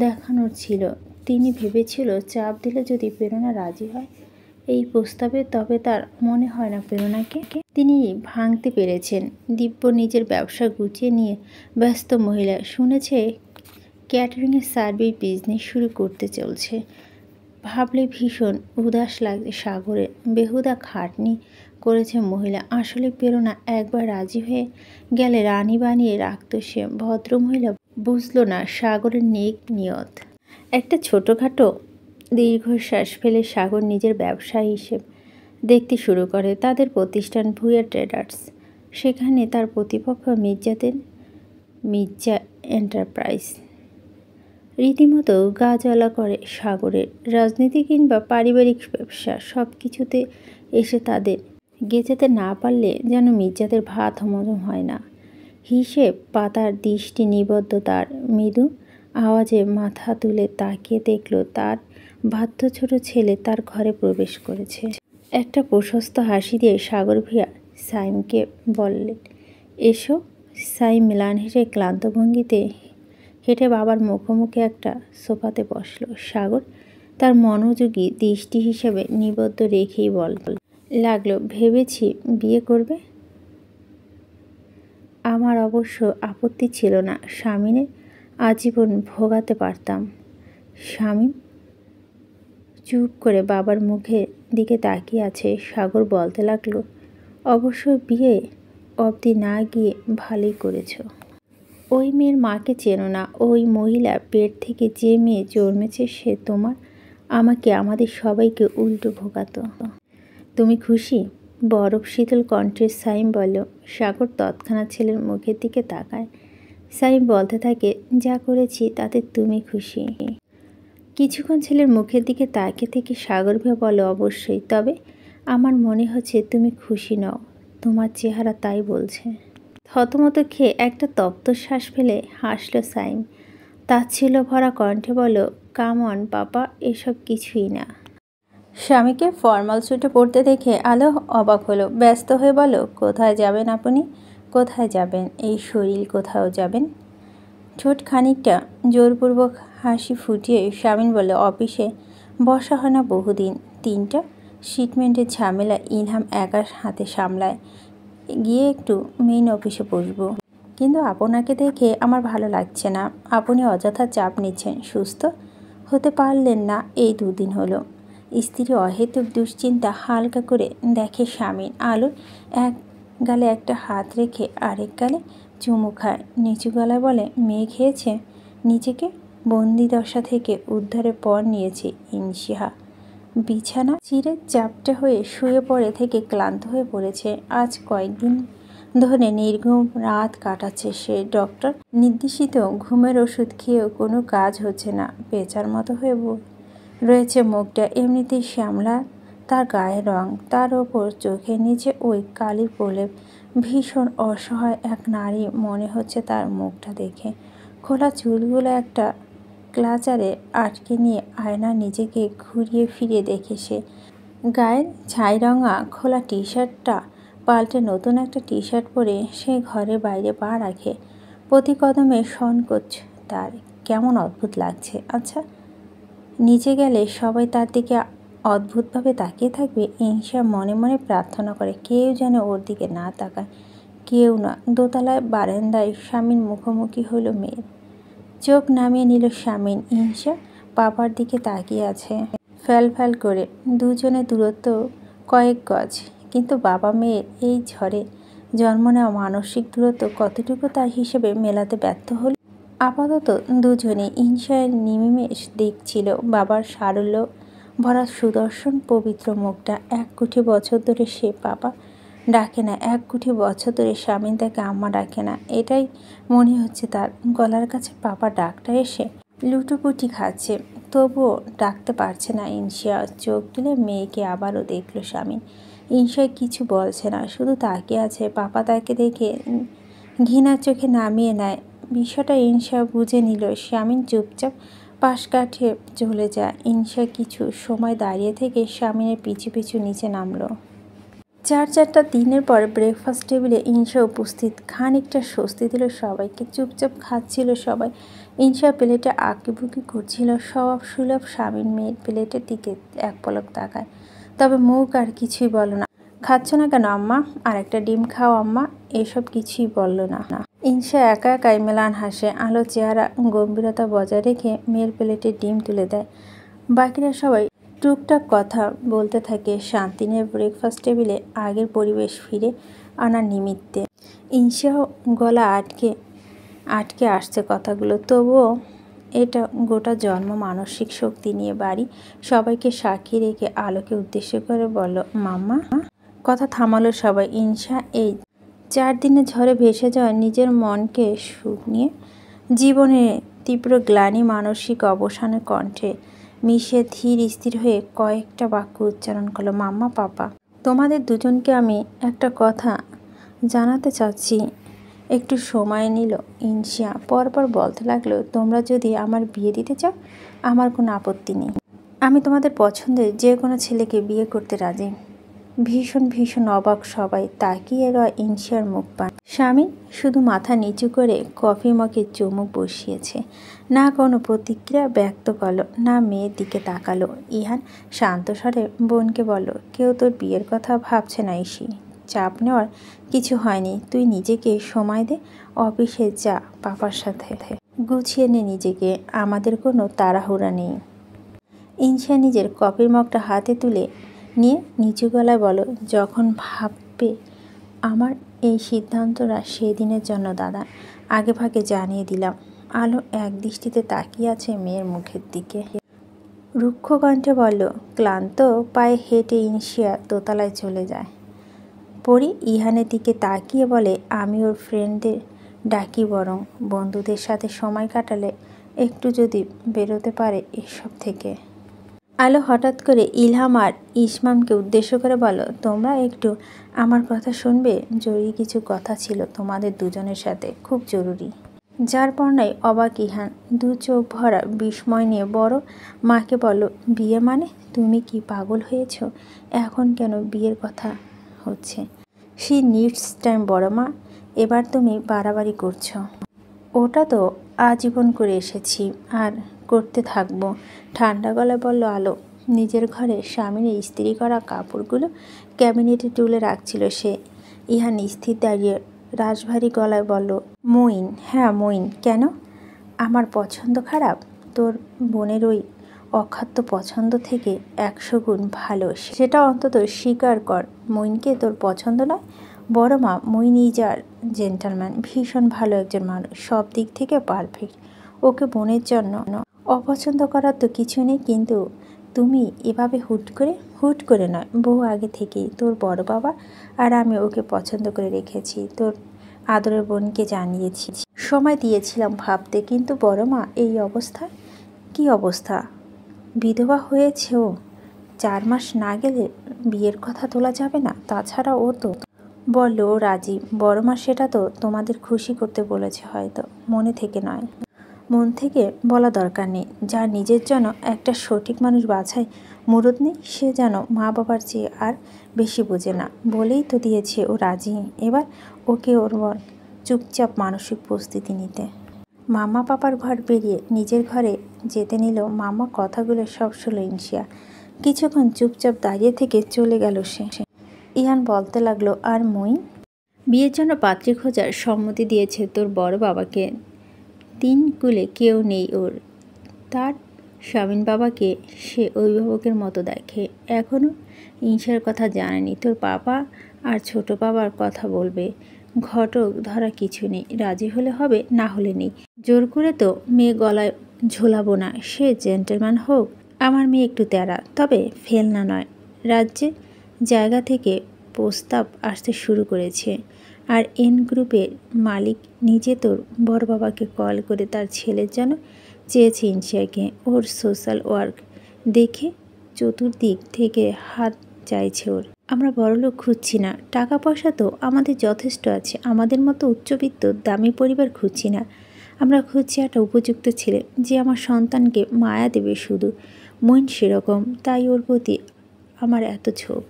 দেখানোর ছিল। তিনি ভেবেছিল চাপ দিলে যদি প্রেরণা রাজি হয় এই প্রস্তাবে, তবে তার মনে হয় না প্রেরণাকে তিনি ভাঙতে পেরেছেন। দিব্য নিজের ব্যবসা গুছিয়ে নিয়ে ব্যস্ত মহিলা। শুনেছে ক্যাটারিংয়ের সার্ভিস বিজনেস শুরু করতে চলছে। ভাবলে ভীষণ উদাস লাগছে সাগরের। বেহুদা খাটনি করেছে মহিলা। আসলে প্রেরণা একবার রাজি হয়ে গেলে রানী বানিয়ে রাখত সে। ভদ্রমহিলা বুঝলো না সাগরের নেক নিয়ত। একটা ছোটোখাটো দীর্ঘশ্বাস ফেলে সাগর নিজের ব্যবসা হিসেব দেখতে শুরু করে। তাদের প্রতিষ্ঠান ভূঁইয়া ট্রেডার্স। সেখানে তার প্রতিপক্ষ মির্জা এন্টারপ্রাইজ। রীতিমতো গা জ্বালা করে সাগরের। রাজনীতি কিংবা পারিবারিক ব্যবসা সব কিছুতে এসে তাদের গেঁচাতে না পারলে যেন মির্জাদের ভাত হজম হয় না। হিসেব পাতার দৃষ্টি নিবদ্ধ তার। মৃদু আওয়াজে মাথা তুলে তাকিয়ে দেখল তার বাধ্য ছোট ছেলে তার ঘরে প্রবেশ করেছে। একটা প্রশস্ত হাসি দিয়ে সাগর ভূঁইয়া সাইমকে বললেন, এসো। সাইম ম্লান হেসে ক্লান্ত ভঙ্গিতে হেঁটে বাবার মুখোমুখি একটা সোফাতে বসল। সাগর তার মনোযোগী দৃষ্টি হিসেবে নিবদ্ধ রেখেই লাগলো, ভেবেছি বিয়ে করবে। আমার অবশ্য আপত্তি ছিল না, স্বামীনের আজীবন ভোগাতে পারতাম। স্বামী চুপ করে বাবার মুখের দিকে তাকিয়ে আছে। সাগর বলতে লাগলো, অবশ্য বিয়ে অবধি না গিয়ে ভালোই করেছ। ওই মেয়ের মাকে চেনো না। ওই মহিলা পেট থেকে যে মেয়ে জন্মেছে সে আমাকে আমাদের সবাইকে উল্টো ভোগাতো। তুমি খুশি? বরফ শীতল কণ্ঠে সাইম বলল। সাগর তৎক্ষণাৎ ছেলের মুখের দিকে তাকায়। সাইম বলতে থাকে, যা করেছি তাতে তুমি খুশি? কিছুক্ষণ ছেলের মুখের দিকে তাকিয়ে থেকে সাগর ভূঁইয়া বলে, অবশ্যই, তবে আমার মনে হচ্ছে তুমি খুশি নও। তোমার চেহারা তাই বলছে। থতমত খেয়ে একটা তপ্ত শ্বাস ফেলে হাসল সাইম। তাচ্ছিল্য ভরা কণ্ঠে বলল, কাম অন পাপা, এসব কিছুই না। স্বামীকে ফর্মাল স্যুটে পড়তে দেখে আলো অবাক হলো। ব্যস্ত হয়ে বলল, কোথায় যাবেন আপনি? কোথায় যাবেন? এই শরীর কোথাও যাবেন? ঠোঁট খানিকটা জোরপূর্বক হাসি ফুটিয়ে স্বামীন বলল, অফিসে বসা হয় না বহুদিন। 3টা শিপমেন্টের ঝামেলা ইলহাম একার হাতে সামলায়। গিয়ে একটু মেইন অফিসে বসবো। কিন্তু আপনাকে দেখে আমার ভালো লাগছে না। আপনি অযথা চাপ নিচ্ছেন। সুস্থ হতে পারলেন না এই 2 দিন হলো। স্ত্রী অহেতুক দুশ্চিন্তা হালকা করে দেখে স্বামীন। আলো এক গালে একটা হাত রেখে আরেক গালে চুমু খায়। নিচু গলায় বলে, মেয়ে খেয়েছে? নিজেকে বন্দিদশা থেকে উদ্ধারের পর নিয়েছে ইনশিহা। বিছানা চিরে চাপটে হয়ে শুয়ে পড়ে থেকে ক্লান্ত হয়ে পড়েছে। আজ কয়েকদিন ধরে নির্ঘুম রাত কাটাচ্ছে সে। ডক্টর নির্দেশিত ঘুমের ওষুধ খেয়েও কোনো কাজ হচ্ছে না। পেঁচার মতো হয়ে রয়েছে মুখটা। এমনিতেই শ্যামলা তার গায়ের রং, তার ওপর চোখের নিচে ওই কালির প্রলেপ। ভীষণ অসহায় এক নারী মনে হচ্ছে তার মুখটা দেখে। খোলা চুলগুলো একটা ক্লাচারে আটকে নিয়ে আয়না নিজেকে ঘুরিয়ে ফিরিয়ে দেখে সে। গায়ের ছাইরঙা খোলা টি শার্টটা পাল্টে নতুন একটা টি শার্ট পরে সে ঘরের বাইরে পা রাখে। প্রতি কদমে সংকোচ তার। কেমন অদ্ভুত লাগছে। আচ্ছা, নিচে গেলে সবাই তার দিকে অদ্ভুতভাবে তাকিয়ে থাকবে। ইনশা মনে মনে প্রার্থনা করে কেউ যেন ওর দিকে না তাকায়। কেউ না। দোতলায় বারান্দায় স্বামীর মুখোমুখি হলো মেয়ের। চোখ নামিয়ে নিল শামিন। ইনসা পাপার দিকে তাকিয়ে আছে ফ্যাল ফ্যাল করে। দুজনের দূরত্ব কয়েক গজ, কিন্তু বাবা মেয়ের এই ঝড়ে জন্ম নেওয়া মানসিক দূরত্ব কতটুকু তার হিসেবে মেলাতে ব্যর্থ হল। আপাতত দুজনে ইনসায়ের নিমেষ দেখছিল বাবার সারল্য ভরা সুদর্শন পবিত্র মুখটা। 1 কোটি বছর ধরে সে পাপা ডাকে না, 1 কোটি বছর ধরে শামিন তাকে আম্মা ডাকে না। এটাই মনে হচ্ছে তার গলার কাছে পাপা ডাকটা এসে লুটোপুটি খাচ্ছে, তবুও ডাকতে পারছে না। ইনসিয়া চোখ তুলে মেয়েকে আবারও দেখলো শামিন। ইনসিয়া কিছু বলছে না, শুধু তাকিয়ে আছে। পাপা তাকে দেখে ঘৃণার চোখে নামিয়ে নেয়। বিষয়টা ইনসিয়া বুঝে নিল। শামিন চুপচাপ পাশ কাটিয়ে চলে যায়। ইনসিয়া কিছু সময় দাঁড়িয়ে থেকে শামিনের পিছু পিছু নিচে নামলো। 4টা দিনের পর ব্রেকফাস্ট টেবিলে ইনসা উপস্থিত। খানিকটা স্বস্তি দিল সবাইকে। চুপচাপ খাচ্ছিল সবাই। ইনসা প্লেটে আঁকিবুকি করছিল। স্বভাব সুলভ শামিন মেয়ের প্লেটের দিকে এক পলক তাকায়, তবে মুখ আর কিছুই বলল না। খাচ্ছ না কেন আম্মা? আর একটা ডিম খাও আম্মা। এসব কিছুই বলল না। ইনসা একা একাই মেলান হাসে। আলো চেহারা গম্ভীরতা বজায় রেখে মেয়ের প্লেটে ডিম তুলে দেয়। বাকিরা সবাই টুকটাক কথা বলতে থাকে শান্তি নিয়ে ব্রেকফাস্ট টেবিলে আগের পরিবেশ ফিরে আনার নিমিত্তে। ইনসাও গলা আটকে আসছে কথাগুলো, তবুও এটা গোটা জন্ম মানসিক শক্তি নিয়ে বাড়ি সবাইকে সাক্ষী রেখে আলোকে উদ্দেশ্য করে বলল, মাম্মা। কথা থামালো সবাই। ইনসা এই 4 দিনে ঝড়ে ভেসে যাওয়া নিজের মনকে সুখ নিয়ে জীবনে তীব্র গ্লানি মানসিক অবসানের কণ্ঠে মিশে ধীর স্থির হয়ে কয়েকটা বাক্য উচ্চারণ করলো। মাম্মা, পাপা, তোমাদের দুজনকে আমি একটা কথা জানাতে চাচ্ছি। একটু সময় নিল ইনসিয়া। পরপর বলতে লাগলো, তোমরা যদি আমার বিয়ে দিতে চাও আমার কোনো আপত্তি নেই। আমি তোমাদের পছন্দের যে কোনো ছেলেকে বিয়ে করতে রাজি। ভীষণ অবাক সবাই। তাকিয়ে রয় ইনসিয়ার মুখ পান। স্বামী শুধু মাথা নিচু করে কফি মগে চুমুক বসিয়েছে। না কোনো প্রতিক্রিয়া ব্যক্ত করলো, না মেয়ের দিকে তাকালো। ইহান শান্ত স্বরে বোনকে বলল, কেউ তোর বিয়ের কথা ভাবছে না ইসি। চাপ নেওয়ার কিছু হয়নি। তুই নিজেকে সময় দে, অফিসে যা, পাপার সাথে গুছিয়ে নে নিজেকে। আমাদের কোনো তাড়াহুড়া নেই। ইনসা নিজের কফির মগটা হাতে তুলে নিয়ে নিচু গলায় বলো, যখন ভাববে আমার এই সিদ্ধান্তটা সেদিনের জন্য দাদা আগে ভাগে জানিয়ে দিলাম। আলো এক দৃষ্টিতে তাকিয়ে আছে মেয়ের মুখের দিকে। রুক্ষ কণ্ঠে বলল, ক্লান্ত পায়ে হেঁটে ইনসিয়া দোতলায় চলে যায়। পরি ইহানের দিকে তাকিয়ে বলে, আমি ওর ফ্রেন্ডদের ডাকি, বরং বন্ধুদের সাথে সময় কাটালে একটু যদি বেরোতে পারে এসব থেকে। আলো হঠাৎ করে ইলহাম আর ইসমামকে উদ্দেশ্য করে বলো, তোমরা একটু আমার কথা শুনবে? জরুরি কিছু কথা ছিল তোমাদের দুজনের সাথে, খুব জরুরি। যার বর্ণায় অবাক ইহান। 2 চোখ ভরা বিস্ময় নিয়ে বড় মাকে বলো, বিয়ে মানে? তুমি কি পাগল হয়েছ? এখন কেন বিয়ের কথা হচ্ছে? শি নিডস টাইম বড় মা। এবার তুমি বাড়াবাড়ি করছো। ওটা তো আজীবন করে এসেছি আর করতে থাকবো। ঠান্ডা গলায় বলল আলো। নিজের ঘরে স্বামীর ইস্ত্রি করা কাপড়গুলো ক্যাবিনেটে তুলে রাখছিল সে। ইহান স্থির দাঁড়িয়ে রাশভারী গলায় বলল, মইন। হ্যাঁ মইন। কেন? আমার পছন্দ খারাপ? তোর বোনের ওই অখাদ্য পছন্দ থেকে 100 গুণ ভালো। সেটা অন্তত স্বীকার কর। মইনকে তোর পছন্দ নয়? বড় মা, মইন ইজ আর জেন্টালম্যান, ভীষণ ভালো একজন মানুষ, সব দিক থেকে পারফেক্ট। ওকে বোনের জন্য অপছন্দ করার তো কিছু নেই, কিন্তু তুমি এভাবে হুট করে নয়, বহু আগে থেকেই তোর বড় বাবা আর আমি ওকে পছন্দ করে রেখেছি। তোর আদরের বোনকে জানিয়েছি, সময় দিয়েছিলাম ভাবতে, কিন্তু বড় মা এই অবস্থা। কি অবস্থা? বিধবা হয়েছে ও। 4 মাস না গেলে বিয়ের কথা তোলা যাবে না। তাছাড়া ও তো বললো ও রাজি। বড় মা, সেটা তো তোমাদের খুশি করতে বলেছে হয়তো, মনে থেকে নয়। মন থেকে বলা দরকার নেই। যার নিজের জন্য একটা সঠিক মানুষ বাছাই মুরদ নেই, সে যেন মা বাবার চেয়ে আর বেশি বোঝে না। বলেই তো দিয়েছে ও রাজি। এবার ওকে ওর বল চুপচাপ মানসিক প্রস্তুতি নিতে। মামা পাপার ঘর পেরিয়ে নিজের ঘরে যেতে নিল। মামা কথাগুলো সব শুনল ইনসিয়া। কিছুক্ষণ চুপচাপ দাঁড়িয়ে থেকে চলে গেল সে। ইহান বলতে লাগলো, আর মইন? বিয়ের জন্য পাত্রী খোঁজার সম্মতি দিয়েছে তোর বড় বাবাকে। তিন কুলে কেউ নেই ওর। তার স্বামীন বাবাকে সে অভিভাবকের মতো দেখে। এখনও ঈশার কথা জানেনি। তোর বাবা আর ছোট বাবার কথা বলবে। ঘটক ধরা কিছু নেই। রাজি হলে হবে, না হলে নেই। জোর করে তো মেয়ে গলায় ঝোলাবো না। সে জেন্টলম্যান হোক। আমার মেয়ে একটু তেড়া, তবে ফেলনা নয়। রাজ্যে জায়গা থেকে প্রস্তাব আসতে শুরু করেছে। আর এন গ্রুপের মালিক নিজে তোর বড় বাবাকে কল করে তার ছেলের জন্য চেয়েছে ইনশিয়াকে। ওর সোশ্যাল ওয়ার্ক দেখে চতুর্দিক থেকে হাত চাইছে ওর। আমরা বড়লোক খুঁজছি না, টাকা পয়সা তো আমাদের যথেষ্ট আছে। আমাদের মতো উচ্চবিত্ত দামি পরিবার খুঁজছি না। আমরা খুঁজছি একটা উপযুক্ত ছেলে যে আমার সন্তানকে মায়া দেবে শুধু। মইন সেরকম, তাই ওর প্রতি আমার এত ঝোঁক।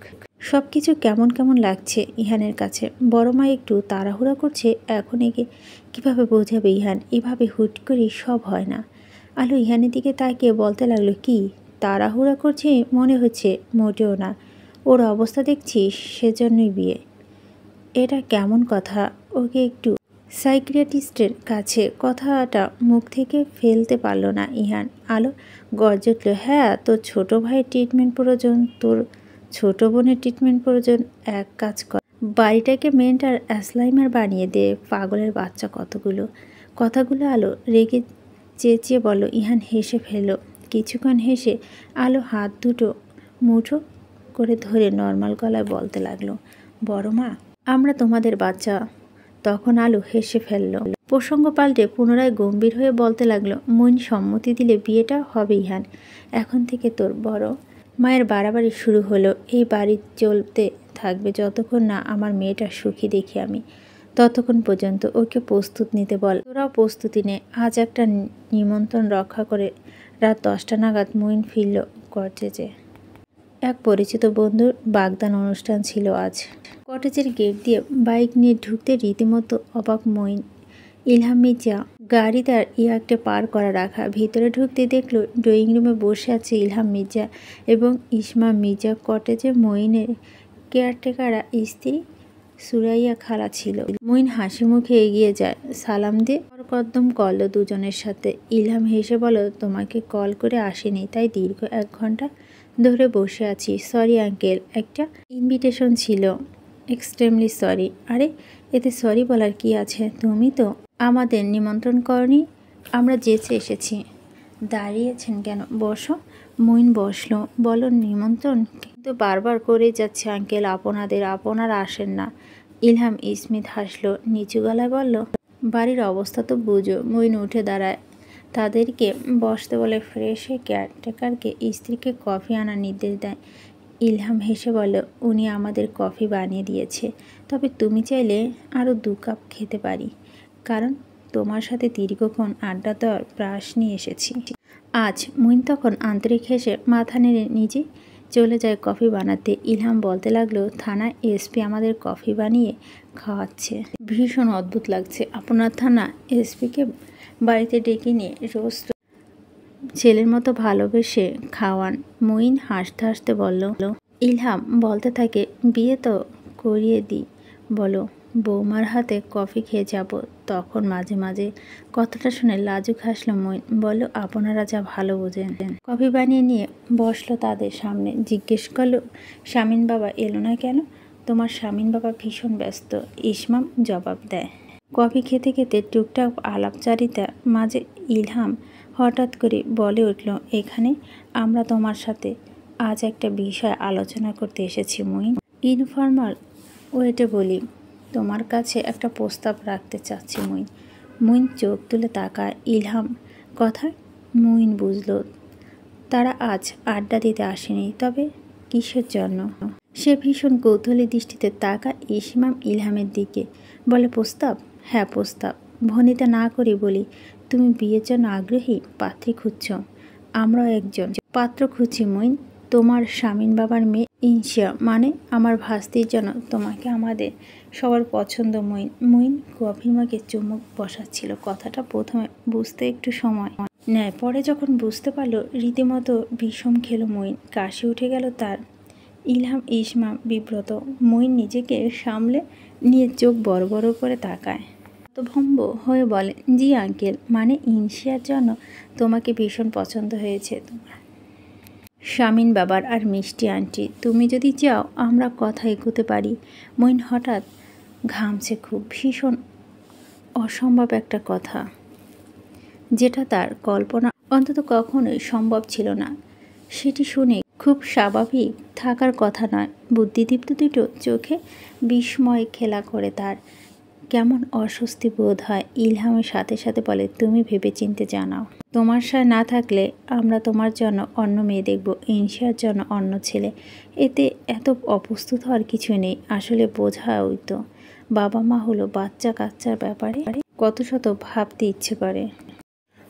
সব কিছু কেমন কেমন লাগছে ইহানের কাছে। বড় মা একটু তাড়াহুড়া করছে। এখন একে কীভাবে বোঝাবে ইহান? এভাবে হুট করে সব হয় না। আলো ইহানের দিকে তাকিয়ে বলতে লাগলো, কি তাড়াহুড়া করছে মনে হচ্ছে? মোটেও না। ওর অবস্থা দেখছিস, সেজন্যই বিয়ে। এটা কেমন কথা? ওকে একটু সাইকিয়াট্রিস্টের কাছে। কথাটা মুখ থেকে ফেলতে পারল না ইহান। আলো গর্জে উঠল, হ্যাঁ, তোর ছোট ভাইয়ের ট্রিটমেন্ট প্রয়োজন, তোর ছোট বোনের ট্রিটমেন্ট প্রয়োজন। এক কাজ কর, বাড়িটাকে মেন্টাল অ্যাসলাইমার বানিয়ে দে। পাগলের বাচ্চা কতগুলো। কথাগুলো আলো রেগে চেঁচিয়ে বলল। ইহান হেসে ফেলল। কিছুক্ষণ হেসে আলো হাত দুটো মুঠো করে ধরে নর্মাল গলায় বলতে লাগলো, বড় মা, আমরা তোমাদের বাচ্চা। তখন আলো হেসে ফেলল। প্রসঙ্গ পাল্টে পুনরায় গম্ভীর হয়ে বলতে লাগলো, মইন সম্মতি দিলে বিয়েটা হবে ইহান। এখন থেকে তোর বড় মায়ের বাড়াবাড়ি শুরু হলো। এই বাড়ি চলতে থাকবে যতক্ষণ না আমার মেয়েটা সুখী দেখি আমি। ততক্ষণ পর্যন্ত ওকে প্রস্তুত নিতে বল। তোরাও প্রস্তুতি নে। আজ একটা নিমন্ত্রণ রক্ষা করে রাত 10টা নাগাদ মইন ফিরল কটেজে। এক পরিচিত বন্ধুর বাগদান অনুষ্ঠান ছিল আজ। কটেজের গেট দিয়ে বাইক নিয়ে ঢুকতে রীতিমতো অবাক মইন। ইলহাম মির্জা গাড়ি তার ইয়াকটে পার করা রাখা। ভিতরে ঢুকতে দেখলো ড্রয়িং রুমে বসে আছে ইলহাম মির্জা এবং ইসমা মির্জা। কটেজে মইনের কেয়ারটেকারা স্ত্রী সুরাইয়া খালা ছিল। মইন হাসি মুখে এগিয়ে যায়, সালাম দিয়ে কদম করল দুজনের সাথে। ইলহাম হেসে বলল, তোমাকে কল করে আসেনি, তাই দীর্ঘ 1 ঘন্টা ধরে বসে আছি। সরি আঙ্কেল, একটা ইনভিটেশন ছিল। Extremely sorry. আরে এতে সরি বলার কি আছে? তুমি তো আমাদের নিমন্ত্রণ করনি, আমরা যেচে এসেছি। দাঁড়িয়েছেন কেন? বসো। মইন বসলো। বলো নিমন্ত্রণ কিন্তু বারবার করেই যাচ্ছে আঙ্কেল আপনাদের, আপনারা আসেন না। ইলহাম স্মিত হাসলো, নিচু গলায় বলল, বাড়ির অবস্থা তো বুঝো। মইন উঠে দাঁড়ায়, তাদেরকে বসতে বলে ফ্রেশ হয়ে কেয়ারটেকারকে স্ত্রীকে কফি আনার নির্দেশ দেয়। ইলহাম হেসে বলল, উনি আমাদের কফি বানিয়ে দিয়েছে, তবে তুমি চাইলে আরও 2 কাপ খেতে পারি, কারণ তোমার সাথে দীর্ঘক্ষণ আড্ডা দেওয়ার প্রাস নিয়ে এসেছি আজ। মইন তখন আন্তরিক হেসে মাথা নেড়ে নিজে চলে যায় কফি বানাতে। ইলহাম বলতে লাগলো, থানায় এসপি আমাদের কফি বানিয়ে খাওয়াচ্ছে, ভীষণ অদ্ভুত লাগছে। আপনার থানা এসপিকে বাড়িতে ডেকে নিয়ে রোজ ছেলের মতো ভালোবেসে খাওয়ান। মইন হাসতে হাসতে বলল। ইলহাম বলতে থাকে, বিয়ে তো করিয়ে দিই, বলো বৌমার হাতে কফি খেয়ে যাব তখন মাঝে মাঝে। কথাটা শুনে লাজুক হাসলো মইন। বলল, আপনারা যা ভালো বোঝেন। কফি বানিয়ে নিয়ে বসলো তাদের সামনে। জিজ্ঞেস করলো, শামীন বাবা এলো না কেন? তোমার শামীন বাবা ভীষণ ব্যস্ত, ইসমাম জবাব দেয়। কফি খেতে খেতে টুকটাক আলাপচারিতা মাঝে ইলহাম হঠাৎ করে বলে উঠল, এখানে আমরা তোমার সাথে আজ একটা বিষয় আলোচনা করতে এসেছি মইন। ইনফর্মাল ওয়েটে বলি, তোমার কাছে একটা প্রস্তাব রাখতে চাচ্ছি মইন। মইন চোখ তুলে তাকায় ইলহাম কথা। মইন বুঝল তারা আজ আড্ডা দিতে আসেনি, তবে কিসের জন্য? সে ভীষণ কৌতূহলী দৃষ্টিতে তাকায় ইসমাম ইলহামের দিকে। বলে, প্রস্তাব? হ্যাঁ প্রস্তাব। ভনিতা না করি বলি, তুমি বিয়ের জন্য আগ্রহী? পাত্রী খুঁজছ? আমরাও একজন পাত্র খুঁজছি মইন। তোমার শামীন বাবার মেয়ে ইনশিয়া, মানে আমার ভাস্তির জন্য তোমাকে আমাদের সবার পছন্দ মইন। মইন কফির মগে চুমুক বসাচ্ছিল। কথাটা প্রথমে বুঝতে একটু সময় নেয়, পরে যখন বুঝতে পারলো রীতিমতো বিষম খেলো মইন। কাশি উঠে গেল তার। ইলহাম ইসমাম বিব্রত। মইন নিজেকে সামলে নিয়ে চোখ বড় বড় করে তাকায়। এত ভম্ব হয়ে বলে, জি আঙ্কেল, মানে ইনশিয়ার জন্য তোমাকে ভীষণ পছন্দ হয়েছে তোমার শামিন বাবার আর মিষ্টি আন্টি। তুমি যদি চাও আমরা কথা এগোতে পারি। মইন হঠাৎ ঘামছে খুব, ভীষণ অসম্ভব একটা কথা, যেটা তার কল্পনা অন্তত কখনোই সম্ভব ছিল না। সেটি শুনে খুব স্বাভাবিক থাকার কথা নয়। বুদ্ধিদীপ্ত দুটো চোখে বিস্ময় খেলা করে তার কেমন অস্বস্তি বোধ হয়। ইলহামের সাথে সাথে বলে, তুমি ভেবেচিন্তে জানাও। তোমার সাথে না থাকলে আমরা তোমার জন্য অন্য মেয়ে দেখব, ইনশিয়ার জন্য অন্য ছেলে। এতে এত অপ্রস্তুত হওয়ার কিছু নেই। আসলে বোঝাই তো, বাবা মা হলো বাচ্চা কাচ্চার ব্যাপারে কত শত ভাবতে ইচ্ছে করে।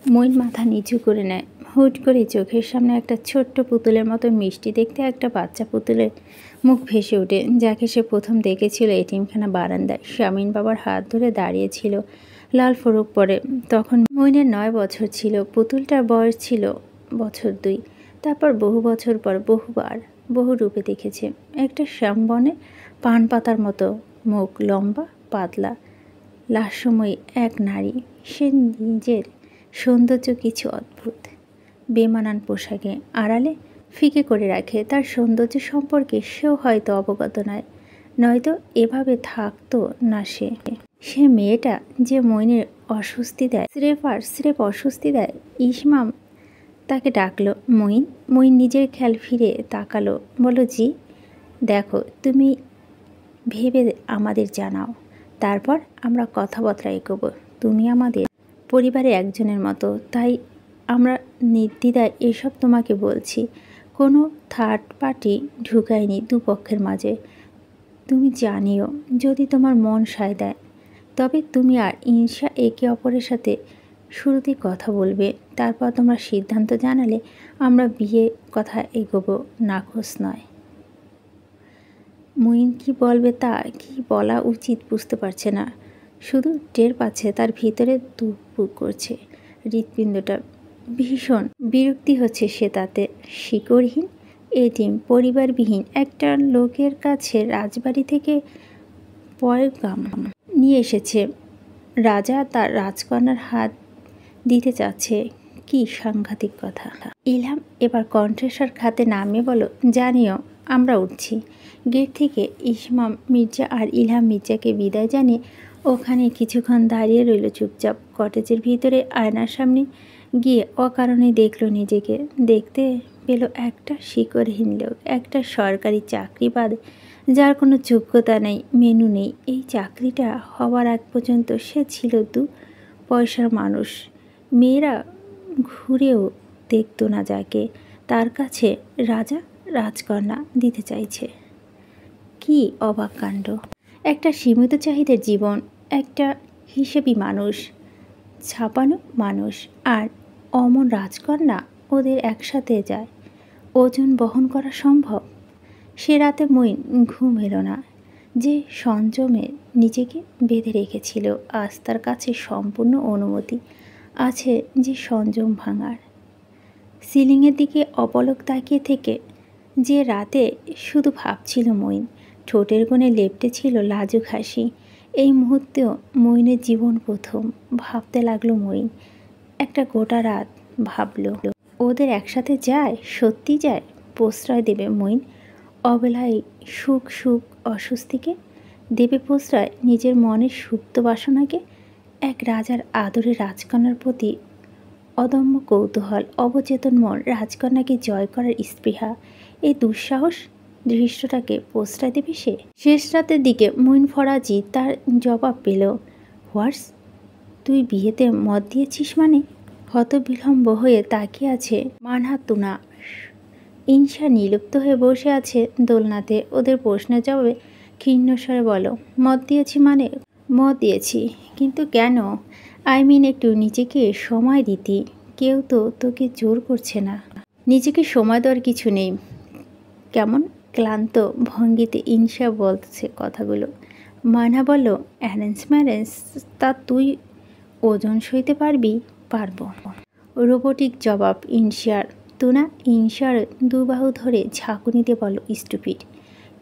মইন মাথা নিচু করে নেয়। হুট করে চোখের সামনে একটা ছোট্ট পুতুলের মতো মিষ্টি দেখতে একটা বাচ্চা পুতুলের মুখ ভেসে ওঠে, যাকে সে প্রথম দেখেছিল এতিমখানা বারান্দায়। শামিন বাবার হাত ধরে দাঁড়িয়েছিল, লাল ফরক পরে। তখন মইনের 9 বছর ছিল। পুতুলটার বয়স ছিল বছর 2। তারপর বহু বছর পর বহুবার বহু রূপে দেখেছে। একটা শ্যামবনে পান পাতার মতো মুখ, লম্বা পাতলা লাস্যময়ী এক নারী। সে নিজের সৌন্দর্য কিছু অদ্ভুত বেমানান পোশাকে আড়ালে ফিকে করে রাখে। তার সৌন্দর্য সম্পর্কে সেও হয়তো অবগত নয়, নয়তো এভাবে থাকতো না সে। সে মেয়েটা যে মইনের অস্বস্তি দেয়, স্রেফ অস্বস্তি দেয়। ইসমাম তাকে ডাকলো, মইন। মইন নিজের খেয়াল ফিরে তাকালো, বলো, জি। দেখো, তুমি ভেবে আমাদের জানাও, তারপর আমরা কথাবার্তা এগোবো। তুমি আমাদের পরিবারে একজনের মতো, তাই আমরা নির্দ্বিধায় এসব তোমাকে বলছি। কোনো থার্ড পার্টি ঢুকায়নি দুপক্ষের মাঝে। তুমি জানিও, যদি তোমার মন সায় দেয়, তবে তুমি আর ইনশা একে অপরের সাথে শুরুতেই কথা বলবে। তারপর তোমরা সিদ্ধান্ত জানালে আমরা বিয়ে কথা এগোবো, নাকচ নয়। মইন কি বলবে, তা কি বলা উচিত বুঝতে পারছে না। শুধু টের পাচ্ছে তার ভিতরে ধুকপুক করছে হৃৎপিণ্ডটা। ভীষণ বিরক্তি হচ্ছে সে তাতে। শিকড়হীন, এতিম, পরিবারবিহীন একটা লোকের কাছে রাজবাড়ি থেকে পয়গাম নিয়ে এসেছে। রাজা তার রাজকন্যার হাত দিতে চাচ্ছে। কি সাংঘাতিক কথা। ইলহাম এবার কণ্ঠস্বর খাতে নামিয়ে বলো, জানিও আমরা উঠছি। গেট থেকে ইসমাম মির্জা আর ইলহাম মির্জাকে বিদায় জানিয়ে ওখানে কিছুক্ষণ দাঁড়িয়ে রইল চুপচাপ। কটেজের ভিতরে আয়নার সামনে গিয়ে অকারণে দেখল নিজেকে। দেখতে পেল একটা শিকড়হীন লোক, একটা সরকারি চাকরিবাদ যার কোনো যোগ্যতা নেই, মেনু নেই। এই চাকরিটা হওয়ার আগ পর্যন্ত সে ছিল 2 পয়সার মানুষ। মেয়েরা ঘুরেও দেখতো না যাকে, তার কাছে রাজা রাজকন্যা দিতে চাইছে। কি অবাক কাণ্ড! একটা সীমিত চাহিদার জীবন, একটা হিসেবি মানুষ, ছাপানো মানুষ আর অমন রাজকন্যা, ওদের একসাথে যায়। ওজন বহন করা সম্ভব? সে রাতে মইন ঘুম এলো না। যে সংযমে নিজেকে বেঁধে রেখেছিল, আজ তার কাছে সম্পূর্ণ অনুমতি আছে যে সংযম ভাঙার। সিলিংয়ের দিকে অপলক তাকিয়ে থেকে যে রাতে শুধু ভাবছিল মইন, ঠোঁটের কোণে লেপ্টে ছিল লাজুক হাসি। এই মুহূর্তেও মইনের জীবন প্রথম ভাবতে লাগলো মইন। একটা গোটা রাত ভাবলো, ওদের একসাথে যায়, সত্যি যায়, প্রশ্রয় দেবে মইন অবেলায় সুখ অস্বস্তিকে, দেবে প্রশ্রয় নিজের মনের সুপ্ত বাসনাকে। এক রাজার আদরের রাজকন্যার প্রতি অদম্য কৌতূহল, অবচেতন মন, রাজকন্যাকে জয় করার স্পৃহা, এই দুঃসাহস দৃশ্যটাকে প্রশ্রয় দেবে সে। শেষ রাতের দিকে মইন ফরাজি তার জবাব পেল, হোয়াটস, তুই বিয়েতে মত দিয়েছিস মানে? হতবিলম্ব হয়ে তাকিয়ে আছে মানহাতুনা। ইনশা নিলুপ্ত হয়ে বসে আছে দোলনাতে। ওদের প্রশ্নের জবাবে ক্ষীণস্বরে বলো, মত দিয়েছি মানে? মত দিয়েছি, কিন্তু কেন? একটু নিজেকে সময় দিতি। কেউ তো তোকে জোর করছে না। নিজেকে সময় দেওয়ার কিছু নেই। কেমন ক্লান্ত ভঙ্গিতে ইনশা বলছে কথাগুলো। মানহা বলল, অ্যারেঞ্জ ম্যারেঞ্জ, তা তুই ওজন সইতে পারবি? পারবো। রোবোটিক জবাব ইনশার। তুনা ইনশার দুবাহু ধরে ঝাঁকুনি দিয়ে বলল, স্টুপিড,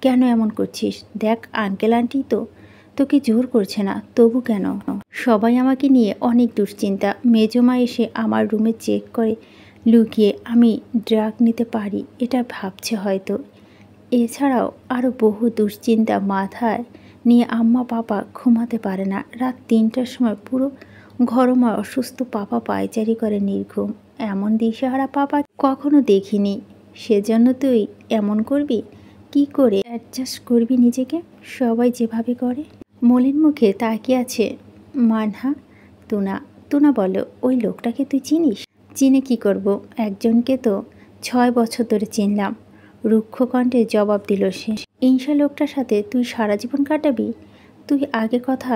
কেন এমন করছিস? দেখ আঙ্কেল আন্টি তো তোকে জোর করছে না, তবু কেন? সবাই আমাকে নিয়ে অনেক দুশ্চিন্তা। মেজমা এসে আমার রুমে চেক করে লুকিয়ে আমি ড্রাগ নিতে পারি এটা ভাবছে হয়তো। এছাড়াও আরও বহু দুশ্চিন্তা মাথায় নিয়ে আম্মা পাপা ঘুমাতে পারে না। রাত 3টার সময় পুরো ঘরময় অসুস্থ পাপা পায়চারি করে নির্ঘুম। এমন দিশেহারা পাপা কখনো দেখিনি। সেজন্য তুই এমন করবি? কি করে অ্যাডজাস্ট করবি নিজেকে? সবাই যেভাবে করে। মলিন মুখে তাকিয়ে আছে মানহা। তুনা বলো, ওই লোকটাকে তুই চিনিস? চিনে কি করব, একজনকে তো 6 বছর ধরে চিনলাম। রুক্ষ কণ্ঠে জবাব দিল সে। ইনশা লোকটার সাথে তুই সারা জীবন কাটাবি? তুই আগে কথা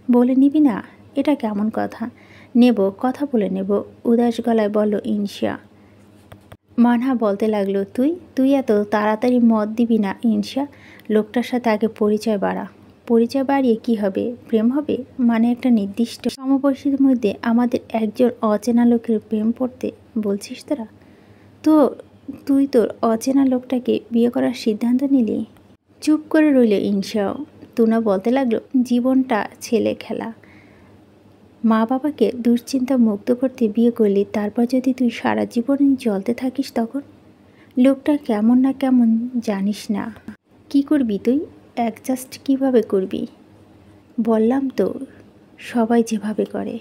বলে নিবি না? এটা কেমন কথা? নেব, কথা বলে নেব, উদাস গলায় বলল ইনশা। মানহা বলতে লাগলো, তুই এত তাড়াতাড়ি মত দিবি না ইনশা। লোকটার সাথে আগে পরিচয় বাড়া। পরিচয় বাড়িয়ে কি হবে? প্রেম হবে? মানে একটা নির্দিষ্ট সমবয়সীর মধ্যে আমাদের একজন অচেনা লোকের প্রেম পড়তে বলছিস তোরা? তো তুই তোর অচেনা লোকটাকে বিয়ে করার সিদ্ধান্ত নিলি? চুপ করে রইল ইনশাও। তুনা বলতে লাগলো, জীবনটা ছেলে খেলা। মা বাবাকে দুশ্চিন্তা মুক্ত করতে বিয়ে করলি, তারপর যদি তুই সারা জীবনই জ্বলতে থাকিস তখন? লোকটা কেমন না কেমন জানিস না। কি করবি তুই? অ্যাডজাস্ট কিভাবে করবি? বললাম তো, সবাই যেভাবে করে।